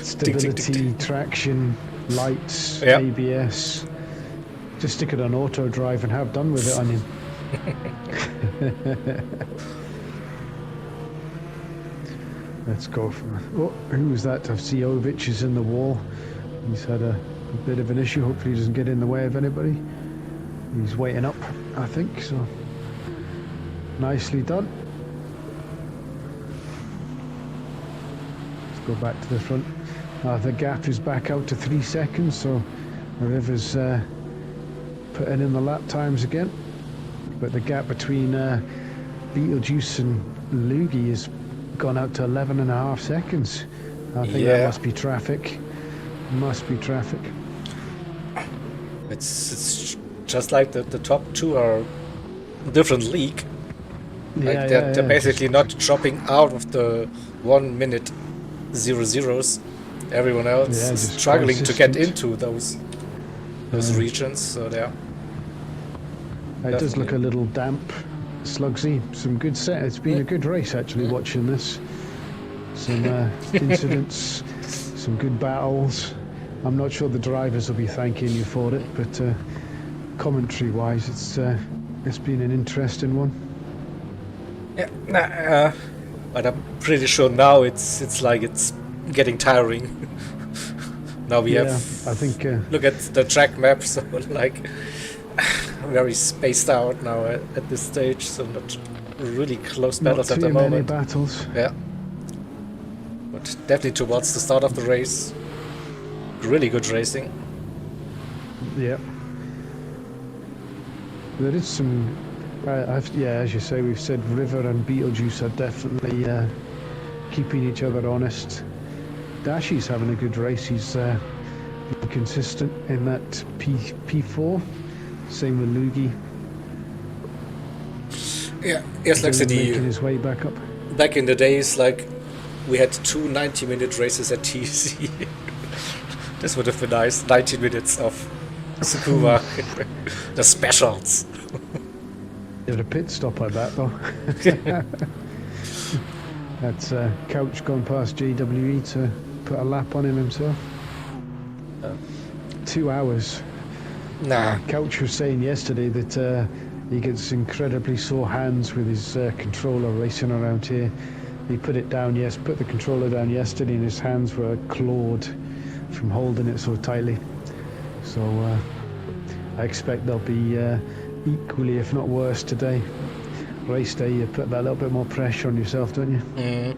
Stability, traction, lights, ABS. Just stick it on auto drive and have done with it, Onion. Let's go for... Oh, who was that? I see Ovich is in the wall. He's had a bit of an issue. Hopefully he doesn't get in the way of anybody. He's waiting up, I think, so... Nicely done. Let's go back to the front. The gap is back out to 3 seconds, so River's putting in the lap times again. But the gap between Beetlejuice and Loogie is gone out to 11.5 seconds. I think that must be traffic. It's just like the top two are different league. Like they're basically not dropping out of the 1 minute 00s. Everyone else is struggling to get into those regions. So there. It does look a little damp. Slugsy, some good set. It's been a good race actually watching this. Some incidents, some good battles. I'm not sure the drivers will be thanking you for it, but commentary wise it's been an interesting one. Yeah, but I'm pretty sure now it's like it's getting tiring. Now we have I think look at the track map, so like very spaced out now at this stage, so not really close battles at the moment. Many battles. Yeah, but definitely towards the start of the race, really good racing. Yeah, there is some. As you say, we've said River and Beetlejuice are definitely keeping each other honest. Dashy's having a good race. He's consistent in that P4. Same with Loogie. Yeah, yes, like making his way back up. Back in the days, like we had 2 90-minute races at TEC. This would have been nice. 90 minutes of Sakuma. The specials. Did a pit stop, I bet, though. That's Couch gone past JWE to put a lap on him himself. 2 hours. Nah. Couch was saying yesterday that he gets incredibly sore hands with his controller racing around here. He put the controller down yesterday, and his hands were clawed from holding it so tightly. So I expect they'll be equally, if not worse, today. Race day, you put that little bit more pressure on yourself, don't you? Mm.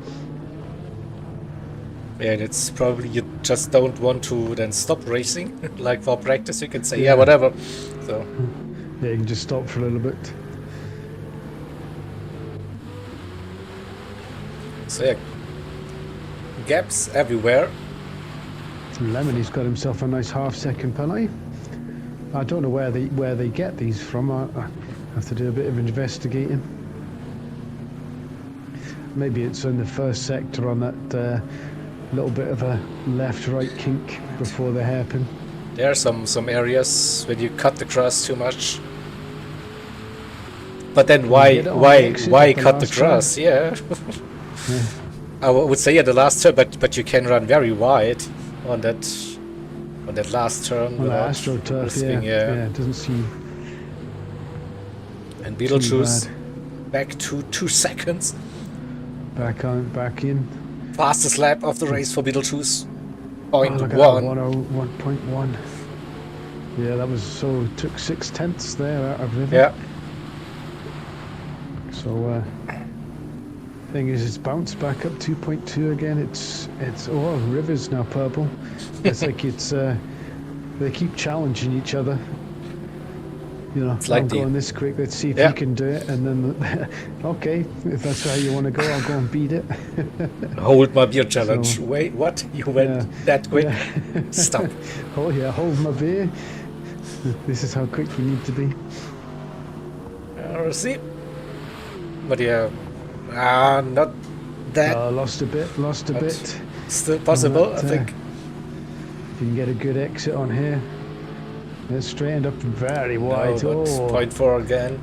Yeah, and it's probably you just don't want to then stop racing. Like for practice, you can say, yeah, whatever. So yeah, you can just stop for a little bit. So yeah, gaps everywhere. Lemony's got himself a nice half-second penalty. I don't know where they get these from. I have to do a bit of investigating. Maybe it's in the first sector on that little bit of a left-right kink before the hairpin. There are some areas when you cut the cross too much. But then why cut the cross? Yeah. Yeah. I would say the last turn, but you can run very wide on that last turn. On the AstroTurf, risking, yeah, it doesn't seem. And Beetlejuice back to 2 seconds. Back in. Fastest lap of the race for Beetlejuice. 0.1. 1.1. Yeah, that was so. Took 6/10 there out of River. Yeah. So thing is, it's bounced back up 2.2 again. It's River's now purple. It's like they keep challenging each other. You know, it's like I'm going this quick. Let's see if you can do it. And then, okay, if that's how you want to go, I'll go and beat it. Hold my beer challenge. So, wait, what? You went that quick? Yeah. Stop. Oh yeah, hold my beer. This is how quick we need to be. We'll see. But yeah, not that. Lost a bit. Still possible, I think. If you can get a good exit on here. It's straightened up very wide. No, 0.4 again.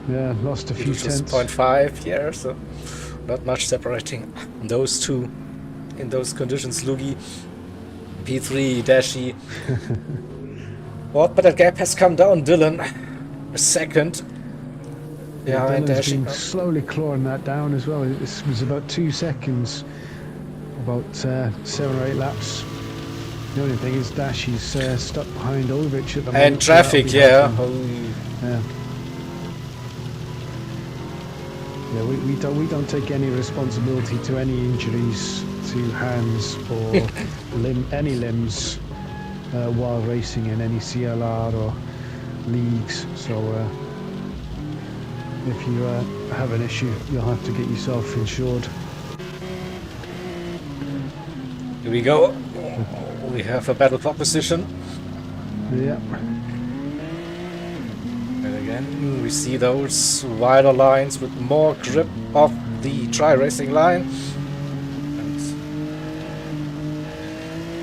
Yeah, lost a few tenths. 0.5, yeah, so not much separating those two in those conditions. Lugi, P3, Dashi. But that gap has come down. Dylan, a second. Yeah, Dylan's been slowly clawing that down as well. It was about 2 seconds, about 7 or 8 laps. The only thing is Dashi's stuck behind Ulrich at the moment. And traffic, yeah. Yeah, we don't take any responsibility to any injuries to hands or any limbs while racing in any CLR or leagues. So if you have an issue, you'll have to get yourself insured. Here we go. We have a battle proposition. Yeah. And again, we see those wider lines with more grip of the tri-racing line.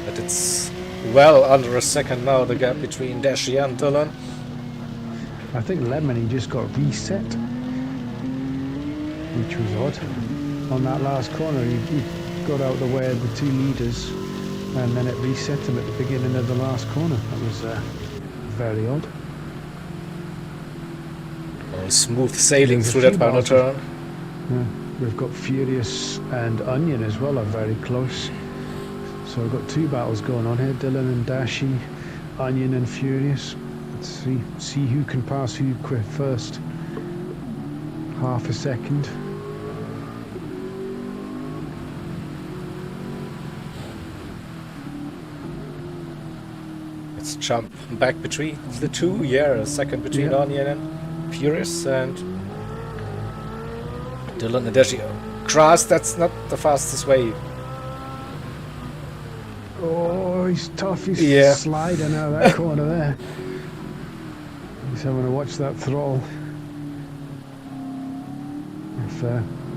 But it's well under a second now, the gap between Dashi and Dylan. I think Lemony just got reset, which was odd. On that last corner, he got out the way of the 2 leaders, and then it reset him at the beginning of the last corner. That was very odd. Smooth sailing through that final turn. Yeah, we've got Furious and Onion as well, are very close. So we've got 2 battles going on here, Dylan and Dashi, Onion and Furious. Let's see who can pass who quick first. Half a second. Let's jump back between the 2. Yeah, a second between Onion and Furious, and Dylan and Dashi. Grass, that's not the fastest way. Oh, he's tough. He's sliding out of that corner there. He's having to watch that throttle. If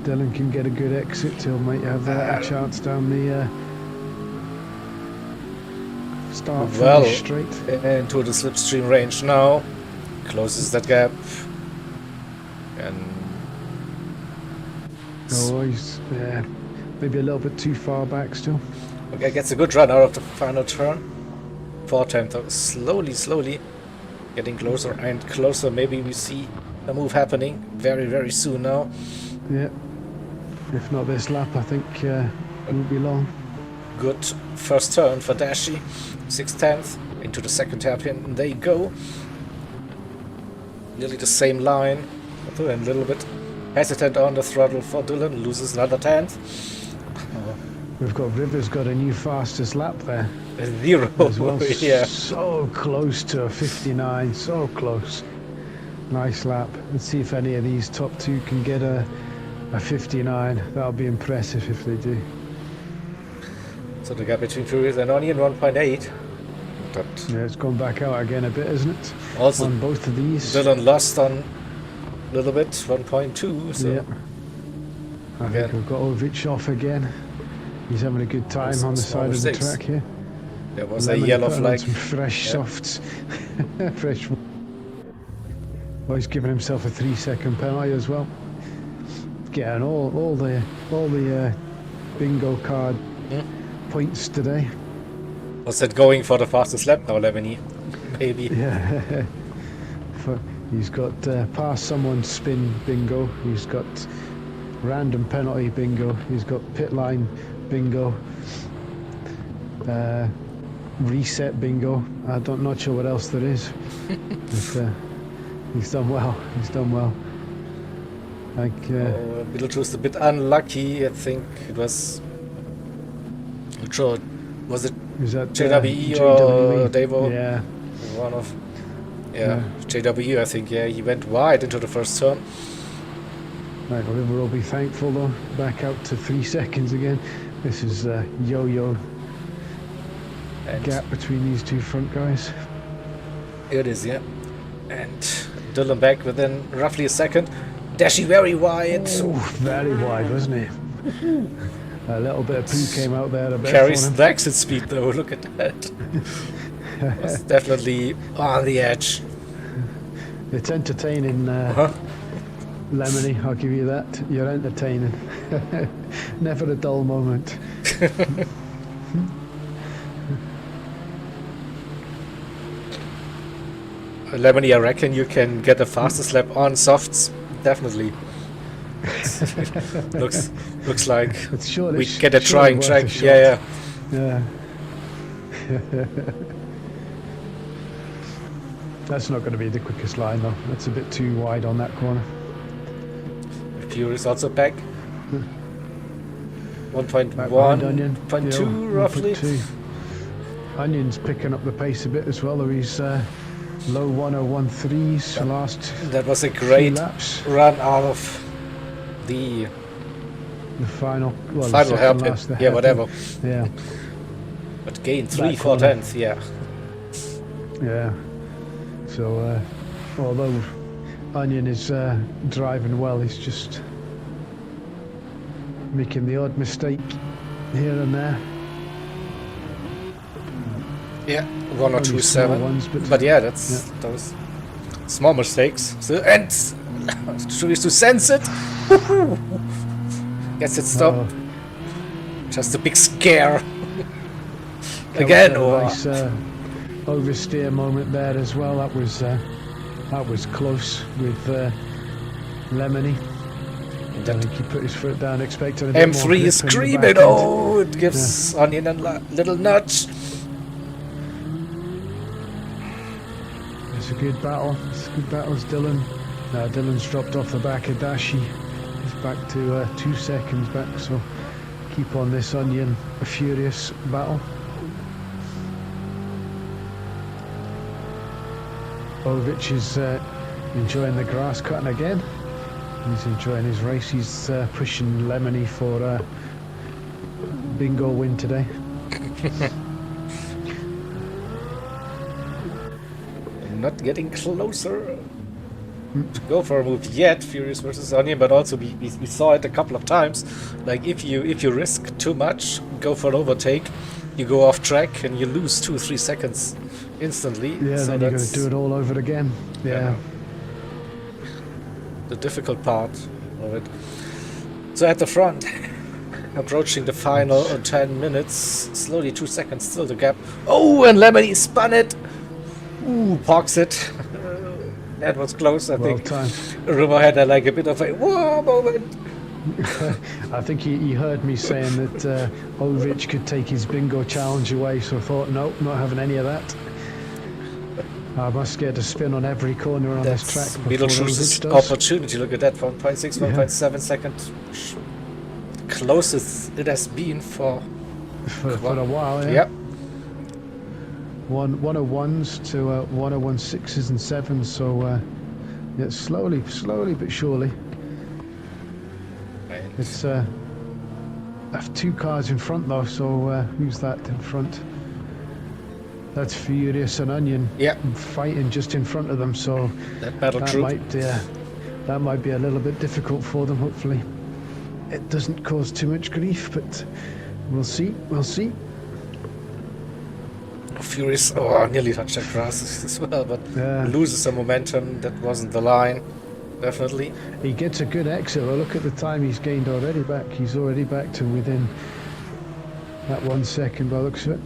Dylan can get a good exit, he might have a chance down the Start, well finish straight. into the slipstream range now. Closes that gap. And Oh, he's maybe a little bit too far back still. okay, gets a good run out of the final turn. 4 times though, slowly getting closer and closer. Maybe we see a move happening very soon now. Yeah. If not this lap, I think it won't be long. Good first turn for Dashi. 6/10 into the second hairpin. And they go. Nearly the same line. A little bit hesitant on the throttle for Dylan. Loses another 10th. We've got Rivers got a new fastest lap there. 0. As well. Yeah. So close to a 59. So close. Nice lap. Let's see if any of these top two can get a 59. That'll be impressive if they do. So the gap between Furious and Onion 1.8. But Yeah, it's gone back out again a bit, isn't it? also On both of these. Dylan lost on a little bit, 1.2. So Yeah. I think we've got Ovich off again. He's having a good time on the side of the track here. there was a Lemon yellow putting on flag. some fresh softs. Fresh. Well, he's given himself a 3-second penalty as well. Getting all the bingo card points today. Was that going for the fastest lap now, Lemony? Maybe. Yeah. He's got pass someone spin bingo. He's got random penalty bingo. He's got pit line bingo. Reset bingo. Not sure what else there is. But, he's done well. He's done well. Like Beetlejuice a bit unlucky. I think it was. Not sure. Was it is that JWE or JWE? Devo? Yeah. One of. Yeah, JWE, I think. Yeah, he went wide into the first turn. Right, well, we'll all be thankful though. Back out to 3 seconds again. This is yo-yo And gap between these two front guys. it is, yeah. And Dylan back within roughly a second. Dashi very wide. Oh, very wide, wasn't he? A little bit of poo came out there. A bit Carries for him. the exit speed though. Look at that. Was definitely on the edge. It's entertaining, Lemony. I'll give you that. You're entertaining. Never a dull moment. Lemony, I reckon you can get the fastest lap on softs. Definitely. looks like It's surely, we get a surely trying worth track. a shot. Yeah. Yeah. That's not going to be the quickest line though. That's a bit too wide on that corner. Furious also back. 1.1, Back behind Onion. 1.2 Yeah, roughly. 1.2. Onion's picking up the pace a bit as well, though he's low 1013s the last That was a few great laps. run out of the The final, well, final the second hairpin. last, the Yeah, hairpin. whatever. Yeah, But gain That 3/4 corner. tenths, yeah. yeah. So, although Onion is driving well, he's just making the odd mistake here and there. Yeah, 1 or Only 2 small 7. ones, But yeah, that's those small mistakes. So and choose to sense it. Gets it stopped. Oh. Just a big scare. Again, or Nice oversteer moment there as well. That was close with Lemony. I think he put his foot down, expecting a bit more M3 grip is in the screaming. back end. Oh, it gives Onion a little nudge. It's a good battle. It's a good battle as Dylan. Dylan's dropped off the back of Dashi. He's back to 2 seconds back, so keep on this Onion a furious battle. Ovich is enjoying the grass cutting again. He's enjoying his race. He's pushing Lemony for a bingo win today. Not getting closer to go for a move yet, Furious versus Onion, but also we saw it a couple of times. Like if you risk too much, go for an overtake, you go off track and you lose 2-3 seconds instantly. Yeah, so then you're going that's to do it all over again. Yeah. the difficult part of it. So at the front, approaching the final 10 minutes, slowly 2 seconds, still the gap. Oh, and Lemony spun it. Ooh, parks it. That was close, I Well think. timed. River had like a bit of a whoa moment. I think he heard me saying that Ulrich could take his bingo challenge away, so I thought, nope, not having any of that. I must get a spin on every corner on this track before Beetlejuice's Ulrich does. opportunity. Look at that, 1.6, 1.7 second. Closest it has been for a while, yeah. Yep. 101s to 101 6s and 7s, so yeah, slowly but surely. It's I have 2 cars in front though, so who's that in front? That's Furious and Onion. Yeah. Fighting just in front of them, so That battle that might be a little bit difficult for them. Hopefully, it doesn't cause too much grief, but we'll see. Furious, nearly touched that grass as well, but Yeah. loses some momentum. That wasn't the line, definitely. He gets a good exit. Well, look at the time he's gained already back. He's already back to within that 1 second by the looks of it.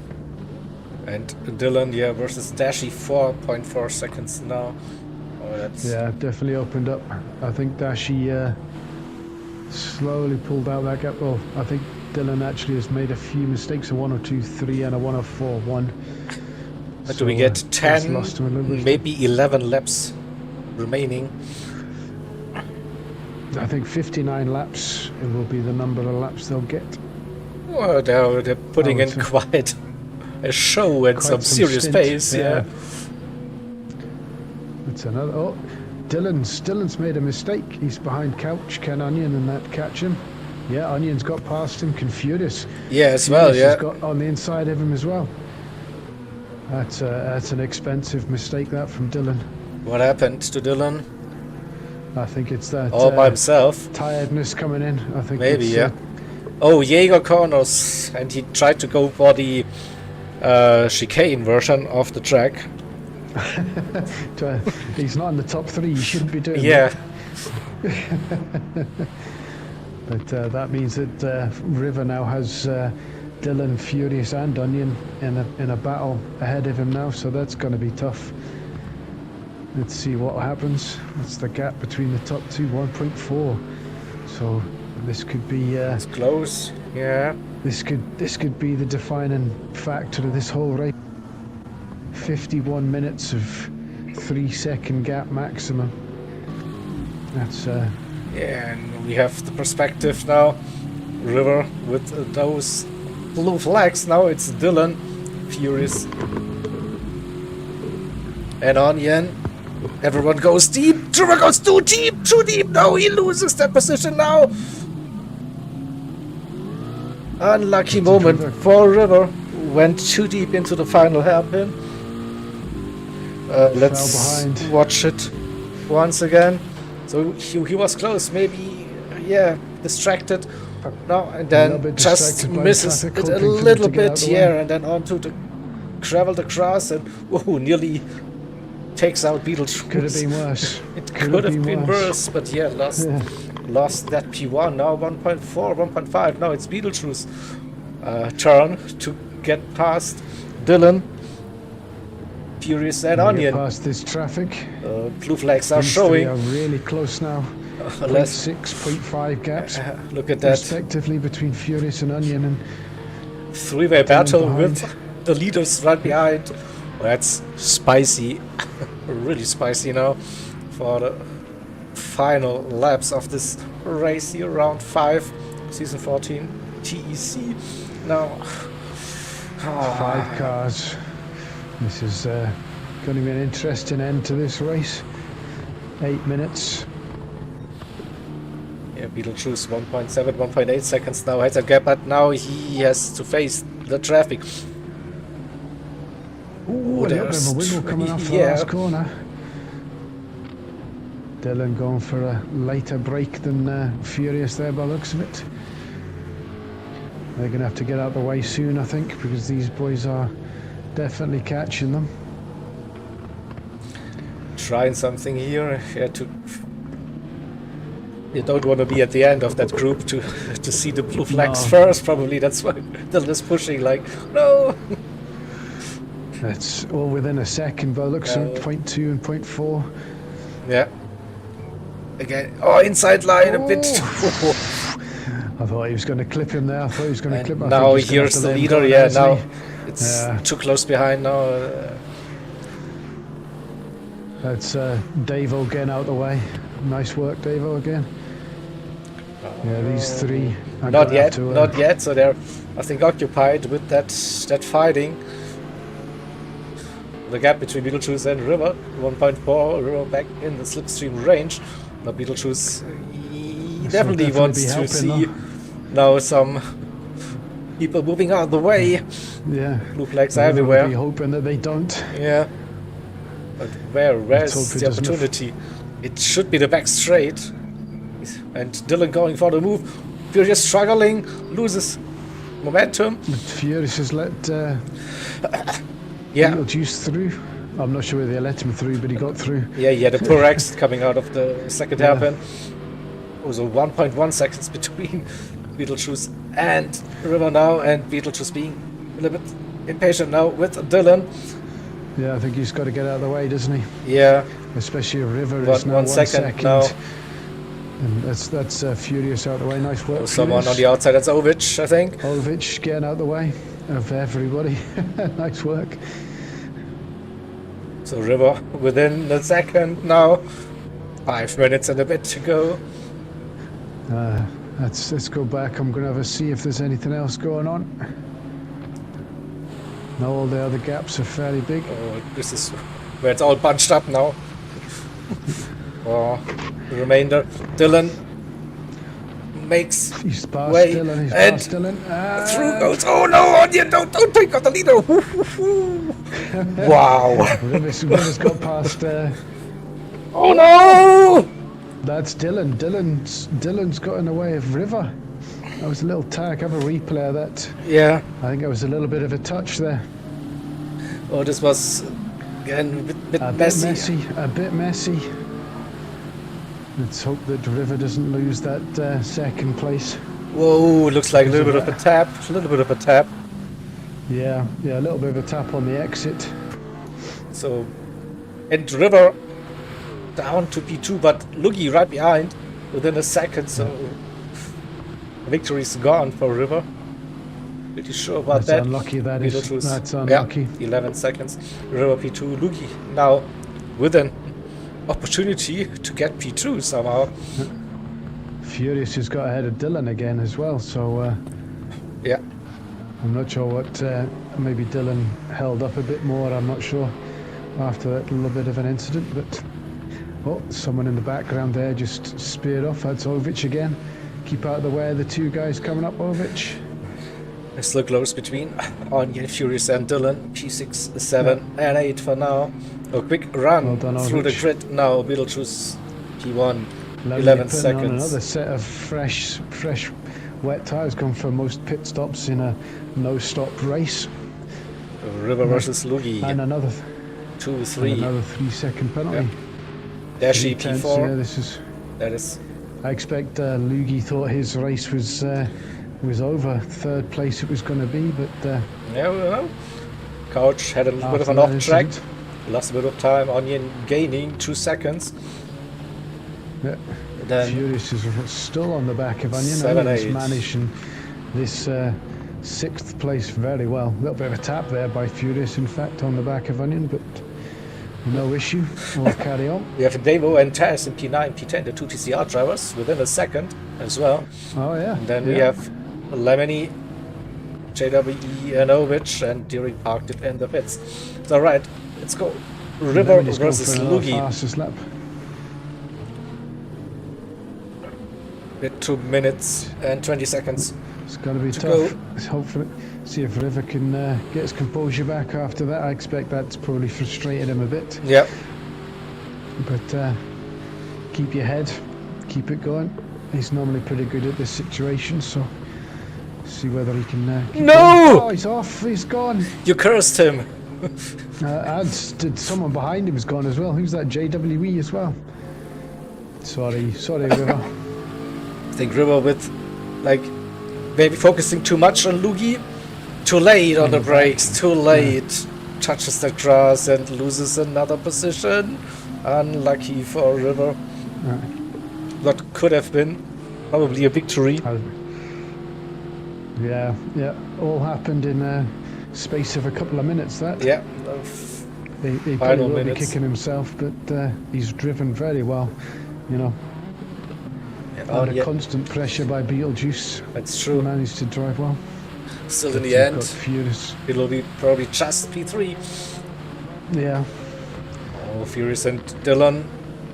And Dylan, versus Dashi, 4.4 seconds now. Oh, that's Yeah, definitely opened up. I think Dashi slowly pulled out that gap. Well, I think Dylan actually has made a few mistakes, a 102.3 and a 104.1. But do we get that's 10, lost him a little bit. maybe 11 laps remaining? I think 59 laps it will be the number of laps they'll get. Well, they're putting in quite a show and some serious stint, pace, yeah. It's another. Oh, Dylan's made a mistake. He's behind Couch, Ken Onion, and that catch him. Yeah, Onion's got past him. Furious. Yeah, as well, Furious yeah. has got on the inside of him as well. That's an expensive mistake that from Dylan. What happened to Dylan? I think it's that All by himself. tiredness coming in. I think Maybe, it's, yeah. Oh, Jaeger corners, and he tried to go for the chicane version of the track. He's not in the top 3. He shouldn't be doing Yeah. that. But that means that River now has Dylan, Furious, and Onion in a battle ahead of him now. So that's going to be tough. Let's see what happens. That's the gap between the top 2, 1.4. So this could be. It's close. Yeah. This could be the defining factor of this whole race. 51 minutes of 3-second gap maximum. That's Yeah, and we have the perspective now. River with those blue flags. Now it's Dylan, Furious, and Onion. Everyone goes deep. River goes too deep. No, he loses that position now. Unlucky moment for River. Went too deep into the final hairpin. Let's watch it once again. So he was close, maybe, distracted. No, and then just misses it a little bit here, and then onto the gravel, the grass, and nearly takes out Beetlejuice. Could have been worse. It could have been worse, but lost that P1. Now 1.4, 1.5. Now it's Beetlejuice turn to get past Dylan, Furious, and Onion. Past this traffic. Blue flags are These showing. three are really close now. 0.6, 0.5 gaps. Look at that. Respectively between Furious and Onion. And three-way battle with the leaders right behind. That's spicy. Really spicy now for the final laps of this race here. Round 5, season 14, TEC. Now, 5 cars. This is going to be an interesting end to this race. 8 minutes. Yeah, Beetlejuice 1.7, 1.8 seconds now has a gap, but now he has to face the traffic. Ooh, a little bit of a wiggle coming off the last corner. Dylan going for a lighter break than Furious there by the looks of it. They're going to have to get out of the way soon, I think, because these boys are definitely catching them. Trying something here. Yeah, you don't want to be at the end of that group to see the blue flags first. Probably that's why they're just pushing. Like, no. That's all within a second, but looks at 0.2 and 0.4. Yeah. Again. Oh, inside line a bit. I thought he was going to clip him there. I thought he was going to clip him. Now here's the leader. Yeah, now it's too close behind now. That's Davo getting out of the way. Nice work, Davo, again. Yeah, these three. Not yet, not yet. So they're, I think, occupied with that fighting. The gap between Beetlejuice and River, 1.4. River back in the slipstream range. Now Beetlejuice, he definitely wants to see now some people moving out of the way. Yeah. Blue flags everywhere. Be hoping that they don't. Yeah. But where's the opportunity? It should be the back straight. And Dylan going for the move. Furious struggling, loses momentum. Furious has let Beetlejuice through. I'm not sure whether they let him through, but he got through. Yeah, he had a poor X coming out of the second hairpin. It was a 1.1 seconds between Beetlejuice and River now, and Beetlejuice being a little bit impatient now with Dylan. Yeah, I think he's got to get out of the way, doesn't he? Yeah. Especially if River is now 1 second now. And that's Furious out of the way. Nice work. Someone on the outside, that's Ovic, I think. Ovic getting out of the way of everybody. Nice work. So River within the second now. 5 minutes and a bit to go. Let's go back. I'm going to have a see if there's anything else going on. No, all the other gaps are fairly big. Oh, this is where it's all bunched up now. Oh, the remainder. Dylan makes way. Dylan, and Dylan. Through goes. Oh no, Onion, don't take out the leader. Wow. River's got past. Oh no! That's Dylan. Dylan's got in the way of River. That was a little tag. Have a replay of that. Yeah. I think it was a little bit of a touch there. Oh, this was again a bit messy. A bit messy. Let's hope that River doesn't lose that second place. Whoa, looks like a little bit of a tap. A little bit of a tap. Yeah, a little bit of a tap on the exit. So, and River down to P2, but Lugi right behind within a second. So, victory's gone for River. Pretty sure about that. Unlucky, that is. That's unlucky. Yeah, 11 seconds. River P2. Lugi now with an opportunity to get P2 somehow. Furious has got ahead of Dylan again as well, so yeah. I'm not sure what, maybe Dylan held up a bit more, I'm not sure, after that little bit of an incident, but someone in the background there just speared off. That's Ovic again. Keep out of the way of the two guys coming up, Ovic. It's still close between Onion, Furious and Dylan. P6, 7 and 8 for now. A quick run through the grid now. Beetlejuice P1, 11 seconds. On another set of fresh wet tyres come for most pit stops in a no-stop race. River versus Lugi. And another 2, 3. Another 3-second penalty. Yeah. Dashi P4. Yeah, that is. I expect Lugi thought his race was over. Third place it was going to be, but yeah, well, Couch had a little bit of an off track. Lost a bit of time. Onion gaining 2 seconds. Yeah. Then Furious is still on the back of Onion. 7, Onion's 8. managing this 6th place very well. A little bit of a tap there by Furious, in fact, on the back of Onion, but no issue. We'll carry on. We have Davo and Taz in P9, P10, the 2 TCR drivers, within a second as well. Oh, yeah. And then we have Lemony, JWE, and Ovic, and Deering parked it in the pits. So, right, let's go. River versus Lugi. Fastest lap. With 2 minutes and 20 seconds. It's going to be tough. Hopefully, see if River can get his composure back after that. I expect that's probably frustrated him a bit. Yep. But keep your head, keep it going. He's normally pretty good at this situation, so See whether he can. Keep No! going. Oh, he's off. He's gone. You cursed him. And did someone behind him is gone as well. Who's that? JWE as well. Sorry, River. I think River with, like, maybe focusing too much on Lugi. Too late on the brakes, too late. Touches the grass and loses another position. Unlucky for River. What could have been probably a victory. Yeah, all happened in a space of a couple of minutes. That he probably will be kicking himself, but he's driven very well, you know. Under constant pressure by Beetlejuice. That's true. Managed to drive well. Still in the end, Furious. It'll be probably just P3. Yeah. Oh, Furious and Dylan.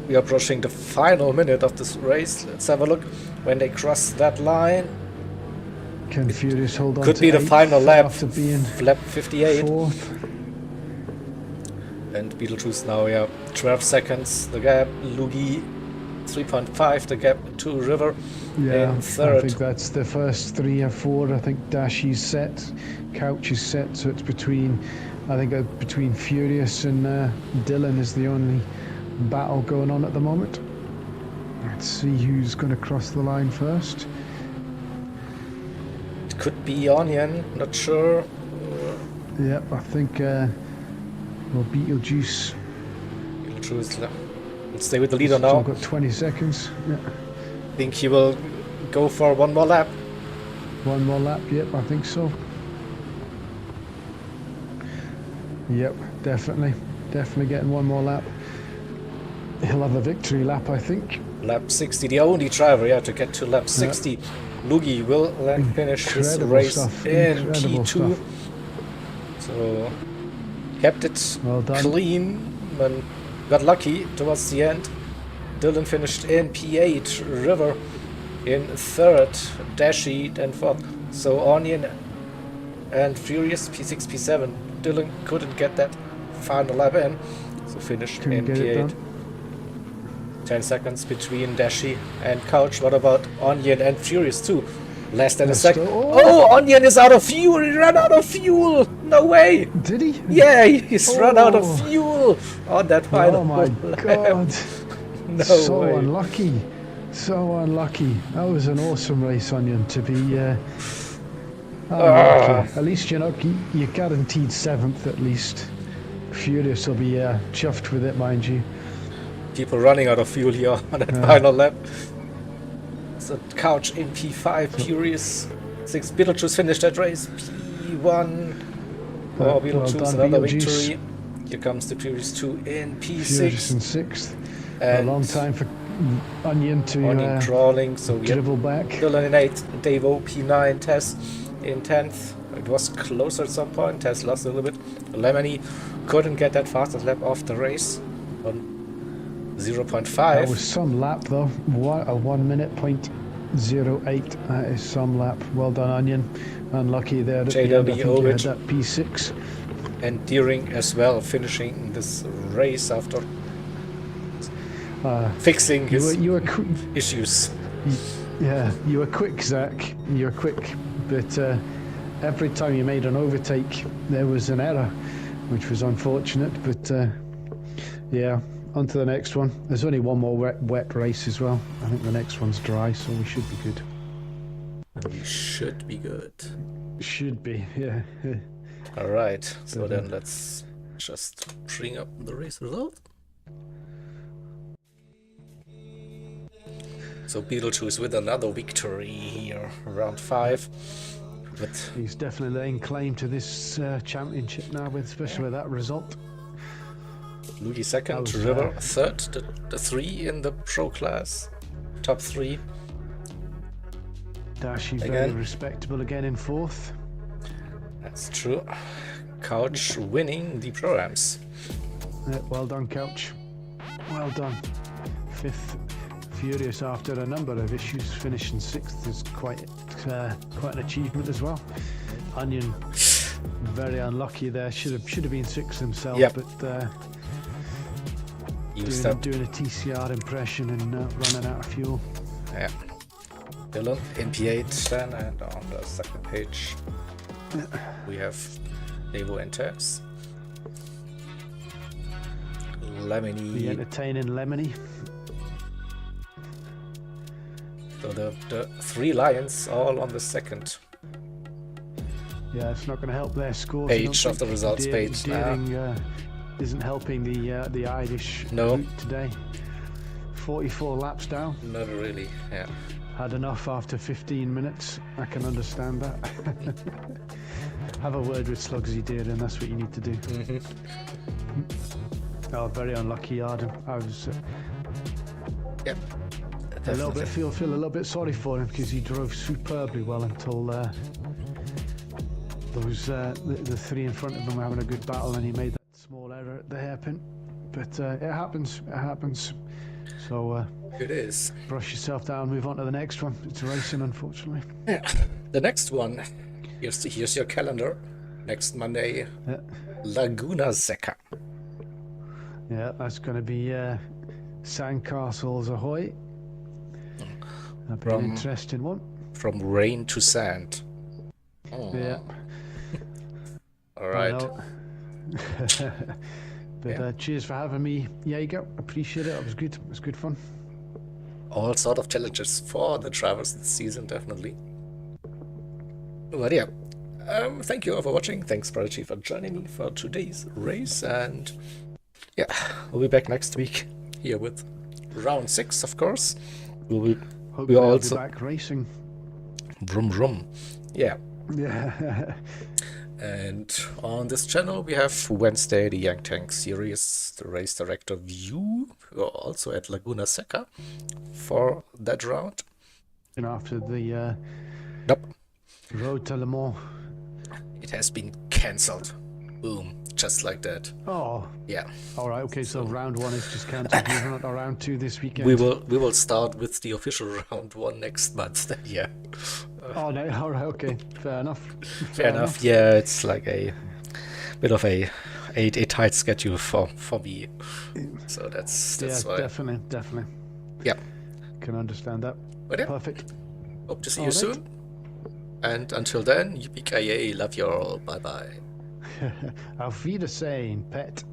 We are approaching the final minute of this race. Let's have a look when they cross that line. Can Furious hold on? Could be the final lap. After being lap 58. Fourth. And Beetlejuice now, 12 seconds the gap. Lugi 3.5 the gap to River in third. I think that's the first 3 or 4. I think Dashi's set, Couch is set, so it's between Furious and Dylan is the only battle going on at the moment. Let's see who's going to cross the line first. It could be Onion, not sure. Yep, I think Beetlejuice. Let's stay with the leader now. I've got 20 seconds. Yeah. I think he will go for one more lap. One more lap, yep, I think so. Yep, definitely getting one more lap. He'll have a victory lap, I think. Lap 60, the only driver to get to lap 60. Lugi will then finish his race in P2. So kept it clean and got lucky towards the end. Dylan finished in P8, River in third, Dashi then fourth. So Onion and Furious P6, P7. Dylan couldn't get that final lap in, so finished in P8. 10 seconds between Dashi and Couch. What about Onion and Furious too? Less than a second. Oh, Onion is out of fuel. He ran out of fuel. No way. Did he? Yeah, he's run out of fuel on that final. Oh my god. No so way. Unlucky. So unlucky. That was an awesome race, Onion, to be unlucky. At least, you know, you're guaranteed 7th at least. Furious will be chuffed with it, mind you. People running out of fuel here on that final lap. So Couch in P5, Furious 6. Beetlejuice finished that race. P1. Oh, Beetlejuice, another victory. Here comes the Furious 2 in P6. Furious in 6th. A long time for Onion to crawling, so dribble back. Dylan in 8th, Davo P9, Tess in 10th. It was closer at some point. Tess lost a little bit. Lemony couldn't get that fastest lap off the race on 0.5. That was some lap though. A 1 minute .08. That is some lap. Well done, Onion. Unlucky there at the end. I think you had that P6. And Deering as well, finishing this race after fixing his issues. Yeah, you were quick, Zach. You were quick, but every time you made an overtake, there was an error, which was unfortunate. But yeah. On to the next one. There's only one more wet race as well. I think the next one's dry, so we should be good. We should be good. Should be, yeah. Alright, so then let's just bring up the race result. So Beetlejuice with another victory here, round 5. But he's definitely laying claim to this championship now, especially with that result. Luigi second, River third, the 3 in the pro class, top 3. Dashi very respectable again in 4th. That's true. Couch winning the programs. Well done, Couch. Well done. 5th, Furious after a number of issues, finishing 6th is quite an achievement as well. Onion very unlucky there. Should have been 6th himself, but. Doing a TCR impression and running out of fuel. Yeah. Dylan in P8 then, and on the second page we have Evo and Tex. Lemony. The entertaining Lemony. So the three lions all on the second Yeah, it's not going to help their scores. page of the results page. Deering isn't helping the Irish route today. 44 laps down. Not really, yeah. Had enough after 15 minutes. I can understand that. Have a word with Slugsy Deering, that's what you need to do. Oh, very unlucky, Arden. I was Yep. a little bit feel a little bit sorry for him because he drove superbly well until those the three in front of him were having a good battle and he made that small error at the hairpin. But it happens. It happens. So it is. Brush yourself down. Move on to the next one. It's racing, unfortunately. Yeah. The next one. Here's your calendar. Next Monday, Yeah. Laguna Seca. Yeah, that's going to be Sandcastles Ahoy. That'll be an interesting one. From rain to sand. Oh. Yeah. All right. But cheers for having me, Jaeger. Appreciate it. It was good. It was good fun. All sort of challenges for the drivers this season, definitely. But yeah, thank you all for watching. Thanks, Prodigy, for joining me for today's race. And yeah, we'll be back next week here with round 6, of course. We'll also be back racing. Vroom vroom. Yeah. Yeah. And on this channel we have Wednesday the Young Tank series, the race director view. We're also at Laguna Seca for that round. And after the Nope. Road to Le Mans. It has been cancelled. Boom. Just like that. Oh. Yeah. All right. Okay. So round 1 is just cancelled. We're not round 2 this weekend. We will start with the official round 1 next month. Yeah. Oh no. All right. Okay. Fair enough. Fair enough. Yeah, it's like a bit of a tight schedule for me. So that's why. Definitely. Yeah. Can understand that. But yeah. Perfect. Hope to see you soon. And until then, yippee-ki-yay, love you all. Bye bye. Auf Wiedersehen, pet.